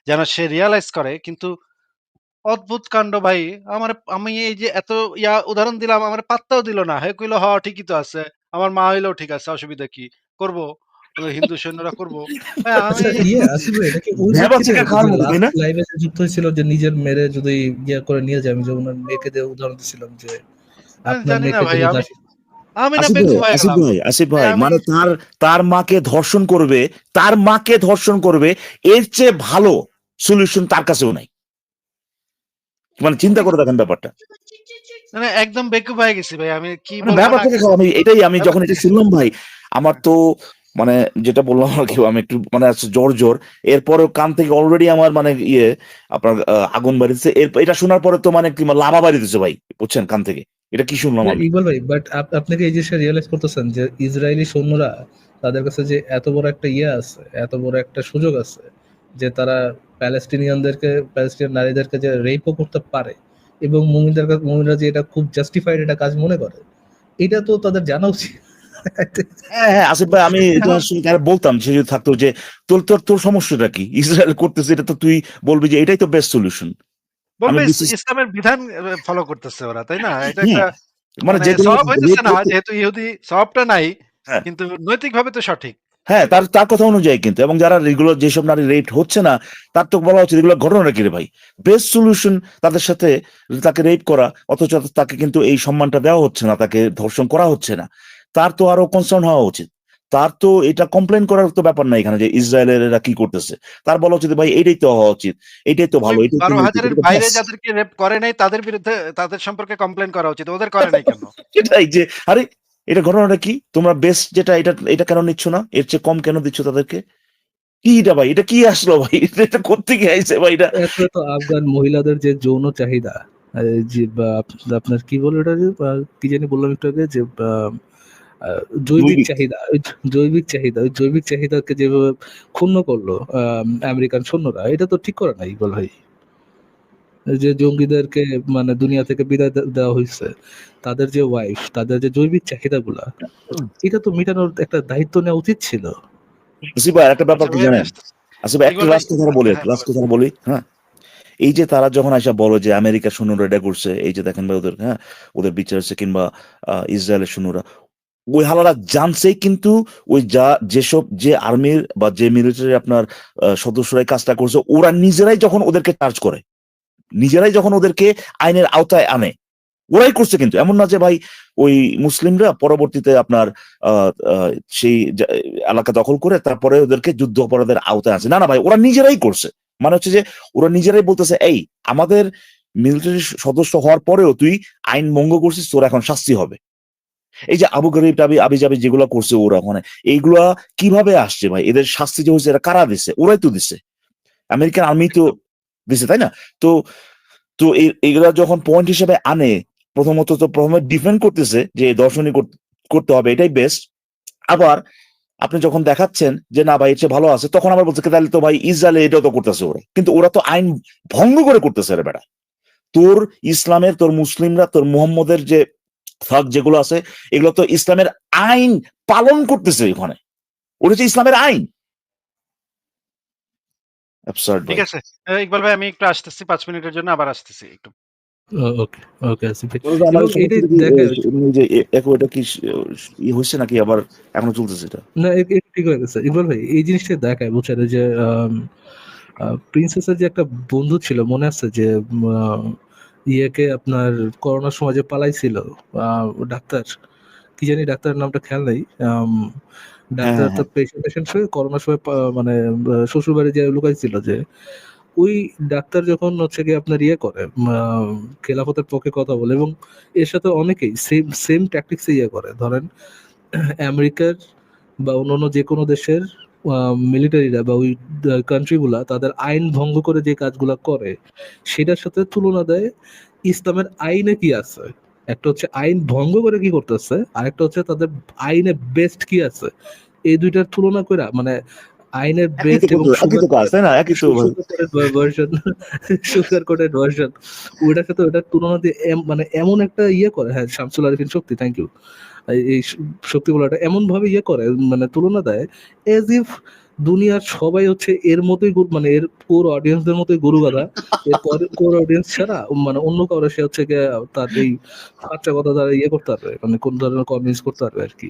যেন সে রিয়ালাইজ করে। কিন্তু অদ্ভুত কাণ্ড ভাই, আমি এই যে এত উদাহরণ দিলাম, আমার পাত্তাও দিল না। হে কইলো ঠিকই তো আছে, আমার মা হইলেও ঠিক আছে, অসুবিধা কি, করব। হিন্দু সৈন্যরা করবো। ভাই আমি আচ্ছা আসিফ ভাই, এটা কি ওই ভ্যাবা ব্যক্তিটা চেকা খাওয়ার যে মতো, তাই লাস্ট না? লাইভে যে যুক্ত হয়েছিল, যে নিজের মেরে যদি করে নিয়ে যায়? আমি যে ওনার মেয়েকে দিয়ে উদাহরণ দিছিলাম যে আপনার জানি না মেয়েকে ভাই, যদি আমি দাসী। আমি না আসিফ ভাই, বেকুব হয়ে আসিফ গেলাম ভাই, আসিফ ভাই, ভাই, আমি মানে তার তার মাকে ধর্ষণ করবে, তার মাকে ধর্ষণ করবে, এর চেয়ে ভালো সলিউশন তার কাছেও নাই। মানে চিন্তা করে দেখেন ব্যাপারটা। মানে একদম বেকুব হয়ে গেছি ভাই, আমি কি মানে বলবো ব্যাপার না থেকে করবো। আমি এটাই, আমি ব্যাপার যখন এটা থেকে শুনলাম ভাই, আমার তো মানে যেটা বললাম আর কি, আমি একটু মানে জ্বর জ্বর। এরপরে কান থেকে অলরেডি আমার মানে আপনার আগুন বাড়িতেছে। এটা শোনার পরে তো মানে কি লাভা বাড়িতেছে ভাই, বুঝছেন, কান থেকে। এটা কি শুনলাম না, আমি? ইকবাল ভাই, বাট আপনি কি এই জিনিসটা রিয়েলাইজ করতেছেন যে ইসরায়েলি সৈন্যরা, তাদের কাছে যে এত বড় একটা আছে, এত বড় একটা সুযোগ আছে, যে তারা প্যালেস্টিনিয়ান নারীদেরকে যে রেপও করতে পারে, এবং মুমিনরা যে এটা খুব জাস্টিফাইড একটা কাজ মনে করে, এটা তো তাদের জানা উচিত। হ্যাঁ হ্যাঁ, আসিফ ভাই, আমি এটা এখন আসলে তারা বলতাম, সে যদি থাকতো যে তোর তোর তোর সমস্যাটা কি, ইসরায়েল করতেছে, এটা তো তুই বলবি যে এটাই তো বেস্ট সলিউশন। আমি বলবে বিশেষ, ইসলামের বিধান ফলো করতেছে ওরা, তাই না? এটা একটা হ্যাঁ, মানে মানে যেগুলো সওয়াব হইতেছে rape না, হতো- যেহেতু ইহুদি সওয়াবটা নাই, হ্যাঁ কিন্তু নৈতিকভাবে তো সঠিক। হ্যাঁ, তার তার কথা অনুযায়ী কিন্তু, এবং যারা রেগুলার যেসব নারী রেপ হচ্ছে না, তার তো বলা উচিত এগুলো ঘটনাটা কি রে ভাই, বেস্ট সলিউশন তাদের সাথে তাকে রেপ করা, অথচ তাকে কিন্তু এই সম্মানটা দেওয়া হচ্ছে না, তাকে ধর্ষণ করা হচ্ছে না। তার তো আরো কনসার্ন হওয়া উচিত। তার তো এটা কমপ্লেন করার তো ব্যাপার না এখানে যে ইসরায়েলের এরা কি করতেছে। তার বলা উচিত ভাই এইটাই তো হওয়া উচিত, এইটাই তো ওই ভালো, এটাই তো নৈতিক, 12,000-এর এটা তো বাইরে best। যাদেরকে রেপ করে নাই তাদের বিরুদ্ধে, তাদের সম্পর্কে কমপ্লেইন করা উচিত। ওদের করে নাই কেন? এটাই যে, আরে এটা ঘটনাটা কি, তোমরা বেস্ট যেটা এটা এটা কেন নিচ্ছ না, এর চেয়ে কম কেন দিচ্ছ তাদেরকে? কি এটা ভাই, এটা কি আসলো ভাই, এটা করতে কি আইছে ভাই এটা? এরপরে তো আফগান মহিলাদের যে যৌন চাহিদা, যে আপনার কি বলে ওটা, যে কি জানি বললাম একটু আগে, যে জৈবিক জৈবিক। চাহিদা, ওই জৈবিক চাহিদাকে যেভাবে ক্ষুণ্ণ করলো আমেরিকান সৈন্যরা, এটা তো ঠিক করে না ইকবাল ভাই। এই যে জঙ্গিদেরকে মানে দুনিয়া থেকে বিদায় দেওয়া হয়েছে, তাদের যে ওয়াইফ, তাদের যে জৈবিক চাহিদাগুলা, এটা তো মেটানোর একটা দায়িত্ব নেওয়া উচিত ছিল। আসিফ ভাই, একটা ব্যাপার আচ্ছা কি ভাই, আমি জানেন? আসতেছি। আসিফ ভাই, একটা ইকবাল ভাই, লাস্ট কথা বলি, আচ্ছা একটা হ্যাঁ লাস্ট বলেন। কথা বলি, হ্যাঁ। এই যে তারা যখন আইসা বলো যে আমেরিকার সৈন্যরা এটা করছে, এই যে দেখেন ভাই ওদের, হ্যাঁ, ওদের বিচার হচ্ছে, কিংবা ইসরায়েলের সৈন্যরা, ওই হালারা জানছেই কিন্তু, ওই যেসব যে আর্মির বা যে মিলিটারি আপনার সদস্যরাই কাজটা করছে, ওরা নিজেরাই যখন ওদেরকে চার্জ করে, নিজেরাই যখন ওদেরকে আইনের আওতায় আনে, ওরাই করছে কিন্তু, এমন না যে ভাই ওই মুসলিমরা পরবর্তীতে আপনার আহ, আহ, সেই এলাকা দখল করে তারপরে ওদেরকে যুদ্ধ অপরাধের আওতায় আছে, না না ভাই, ওরা নিজেরাই করছে। মানে হচ্ছে যে ওরা নিজেরাই বলতেছে, এই আমাদের মিলিটারি সদস্য হওয়ার পরেও তুই আইন ভঙ্গ করছিস, তোর এখন শাস্তি হবে। এই যে আবু গরিব টাবি আবি জাবি যেগুলো করছে ওরা, মানে এইগুলা কিভাবে আসছে ভাই, এদের শাস্তি যে হয়েছে, এরা কারা দিছে? ওরাই তো দিছে, আমেরিকান আর্মি তো একদম। দিছে, তাই না? তো তো এগুলা যখন পয়েন্ট হিসেবে আনে, প্রথমত তো প্রথমে ডিফেন্ড করতেছে যে দর্শনী করতে হবে, এটাই বেস্ট। আবার আপনি যখন দেখাচ্ছেন যে না ভাই এর চেয়ে ভালো আছে, তখন আবার বলছে কি, তাহলে তো ভাই ইসরায়েলে এটাও তো করতেছে ওরা, কিন্তু ওরা তো আইন ভঙ্গ করে করতেছে রে বেটা। তোর ইসলামের, তোর মুসলিমরা, তোর মুহাম্মদের যে হক যেগুলো আছে, এগুলো তো ইসলামের আইন পালন করতেছে ওখানে, ওটা হচ্ছে ইসলামের আইন। অ্যাবসার্ড ঠিক ভাই। আছে। ইকবাল ভাই, আমি একটু আসতেছি, 5 মিনিটের জন্য আবার আসতেছি একটু। ওকে, ওকে আসিফ ভাই। বলো তো আমার এবং এটাই সমস্যাটা কি, দেখায়, ওই যে একো, এটা কি হচ্ছে নাকি আবার এখনো চলতেছে এটা? না এটা ঠিক হয়ে গেছে ইকবাল ভাই। এই জিনিসটা দেখায়, বুঝছেন, এই যে প্রিন্সেসের যে একটা বন্ধু ছিল, মনে আছে যে ইয়েকে আপনার করোনার সময় যে পালাইছিল, ডাক্তার, কি জানি ডাক্তারের নামটা খেয়াল নেই। হ্যাঁ ডাক্তার হ্যাঁ তো হ্যাঁ। পেশেন্ট হয়ে করোনার সময় মানে শ্বশুর বাড়ি যে লুকাইছিল, যে ওই ডাক্তার যখন হচ্ছে কি আপনার করে খেলাফতের পক্ষে কথা বলে, এবং এর সাথে অনেকেই সেম সেম ট্যাকটিক্স করে, ধরেন আমেরিকার বা অন্যান্য যে কোনো দেশের মিলিটারিরা বা ওই কান্ট্রিগুলা তাদের আইন ভঙ্গ করে যে কাজগুলা করে, সেটার সাথে তুলনা দেয় ইসলামের আইনে কি আছে। একটা হচ্ছে আইন ভঙ্গ করে কি করতেছে, আরেকটা হচ্ছে তাদের আইনে বেস্ট কি আছে। এই দুইটার তুলনা করে মানে আইনের একই তো বেস্ট এবং করতে, একই সুগার তো কাজ, তাই না? একই তো ভাই। Coated version, sugar coated version, ওইটার সাথে ওইটার তুলনা দিয়ে মানে এমন একটা করে, হ্যাঁ শামসুল আরিফিন শক্তি, থ্যাংক ইউ। এই শক্তি বলাটা এমন ভাবে করে, মানে তুলনা দেয়, এজ ইফ দুনিয়ার সবাই হচ্ছে এর মতোই মানে এর কোর অডিয়েন্সদের মতোই গরু গাদা। এর কোর অডিয়েন্স ছাড়া মানে অন্য কারো সে হচ্ছে গিয়ে তার এই বাচ্চা কথা দ্বারা ইয়ে করতে পারবে, মানে কোন ধরনের কনভিন্স করতে পারবে আর কি।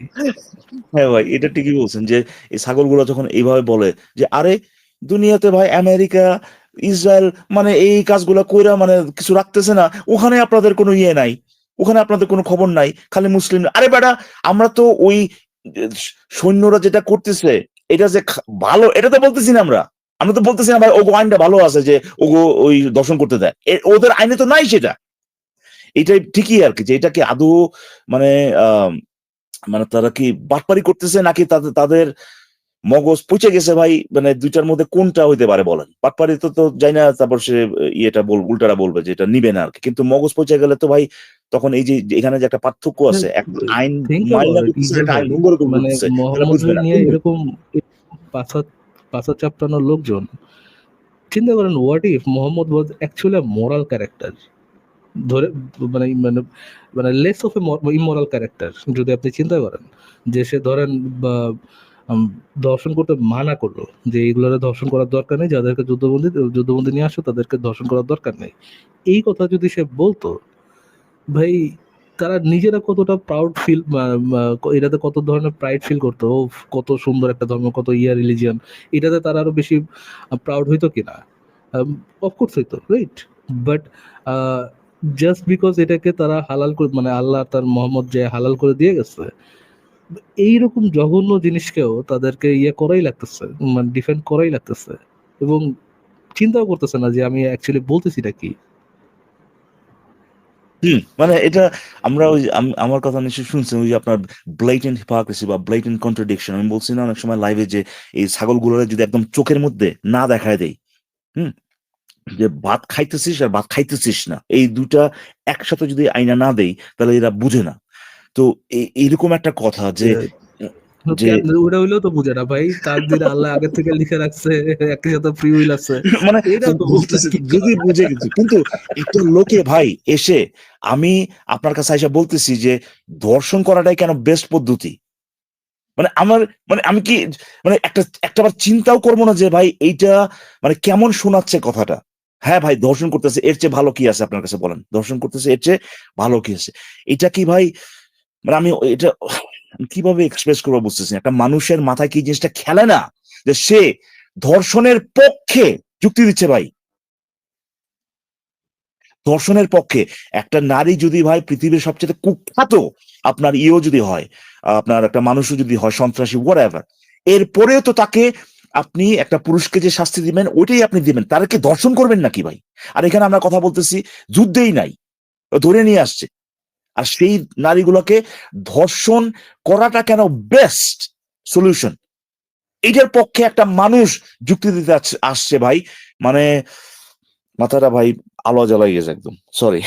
হ্যাঁ ভাই, এটা ঠিকই বলছেন যে এই ছাগলগুলো যখন এইভাবে বলে যে আরে দুনিয়াতে ভাই আমেরিকা, ইসরায়েল মানে এই কাজগুলো কইরা মানে কিছু রাখতেছে না, ওখানে আপনাদের কোনো ইয়ে নাই, ওখানে আপনাদের কোনো খবর নাই, খালি মুসলিম। আরে বেটা, আমরা তো ওই সৈন্যরা যেটা করতেছে এটা যে ভালো, এটা তো বলতেছি না আমরা। আমরা তো বলতেছি না ভাই ওগো আইনটা ভালো আছে যে ওগো ওই দর্শন করতে দেয়, ওদের আইনে তো নাই সেটা। এটাই ঠিকই আর কি, যে এটা কি আদৌ মানে মানে তারা কি বাটপারি করতেছে নাকি তাদের তাদের মগজ পচে গেছে ভাই, মানে দুইটার মধ্যে কোনটা হইতে পারে বলেন? বাটপারি তো তো যাই না, তারপর সে ইয়েটা উল্টারা বলবে যে এটা নিবে না আর কি, কিন্তু মগজ পচে গেলে তো ভাই তখন এই যে এখানে যে একটা পার্থক্য আছে, একটা আইন থিঙ্ক মাইনা অ্যাবাউট করতেছে, ইট একটা ভাই, আইন ভঙ্গ মানে করতেছে, তারা বুঝবে মোহাম্মদের না নিয়ে কোনটা। এরকম পাছা পাছা চাপটানোর লোকজন, চিন্তা করেন what if Mohammad was actually moral character, ধরে মানে মানে মানে less of A immoral character. যদি আপনি চিন্তা করেন যে সে ধরেন বা উম, দর্শন করতে মানা করলো, যে এইগুলোরে দর্শন করার দরকার নেই, যাদেরকে যুদ্ধবন্দী নিয়ে আসো তাদেরকে দর্শন করার দরকার নেই, এই কথা যদি সে বলতো ভাই, তারা নিজেরা কতটা প্রাউড ফিল, এটাতে কত ধরনের প্রাইড ফিল করতো, ও কত সুন্দর একটা ধর্ম, কত রিলিজিয়ন, এটাতে তারা আরো বেশি প্রাউড হইতো কিনা? অফকোর্স হইতো, রাইট? বাট জাস্ট বিকজ এটাকে তারা হালাল করে, মানে আল্লাহ তার মোহাম্মদ যে হালাল করে দিয়ে গেছে, এইরকম জঘন্য জিনিসকেও তাদেরকে ইয়ে করাই লাগতেছে, মানে ডিফেন্ড করাই লাগতেছে, এবং চিন্তাও করতেছে না যে আমি অ্যাকচুয়ালি বলতেছিটা কি। মানে এটা আমরা ওই আমার কথা নিশ্চয়ই শুনছেন, ওই যে আপনার ব্লেটেন্ট হিপোক্রেসি বা ব্লেটেন্ট কন্ট্রাডিকশন। আমি বলছি না অনেক সময় লাইভে যে এই ছাগলগুলোর যদি একদম চোখের মধ্যে না দেখায় দেই, হুম, যে ভাত খাইতেছিস আর ভাত খাইতেছিস না, এই দুটা একসাথে যদি আইনা না দেই, তাহলে এরা বুঝে না। তো এইরকম একটা কথা যে যে ওটা হইলেও তো বুঝে না ভাই, তাকদির আল্লাহ আগে থেকে লিখে রাখছে, একই সাথে ফ্রি উইল আছে, মানে এটা তো বুঝতেছি, যদি বুঝে গেছি, কিন্তু একটা লোকে ভাই এসে আমি আপনার কাছে এসে বলতেছি যে ধর্ষণ করাটাই কেন বেস্ট পদ্ধতি, মানে আমার মানে আমি কি মানে একটাবার চিন্তাও করবো না যে ভাই এইটা মানে কেমন শোনাচ্ছে কথাটা? হ্যাঁ ভাই, ধর্ষণ করতেছে, এর চেয়ে ভালো কি আছে আপনার কাছে বলেন? ধর্ষণ করতেছে, এর চেয়ে ভালো কি আছে? এটা কি ভাই, মানে আমি এটা কিভাবে এক্সপ্রেস করবো বুঝতেছি না। একটা মানুষের মাথায় কি জিনিসটা খেলে না যে সে ধর্ষণের পক্ষে যুক্তি দিচ্ছে ভাই, ধর্ষণের পক্ষে। একটা নারী যদি ভাই পৃথিবীর সবচেয়ে কুখ্যাত আপনার ইয়েও যদি হয়, আপনার একটা মানুষও যদি হয় সন্ত্রাসী হোয়াট এভার, এরপরেও তো তাকে আপনি একটা পুরুষকে যে শাস্তি দিবেন ওইটাই আপনি দিবেন, তাদেরকে ধর্ষণ করবেন নাকি ভাই? আর এখানে আমরা কথা বলতেছি যুদ্ধেই নাই, ও ধরে নিয়ে আসছে, আর সেই নারীগুলোকে ধর্ষণ করাটা কেন বেস্ট সলিউশন, এইটার পক্ষে একটা মানুষ যুক্তি দিতে আসছে ভাই, মানে মাথাটা ভাই আলো জ্বালাই গেছে একদম, সরি।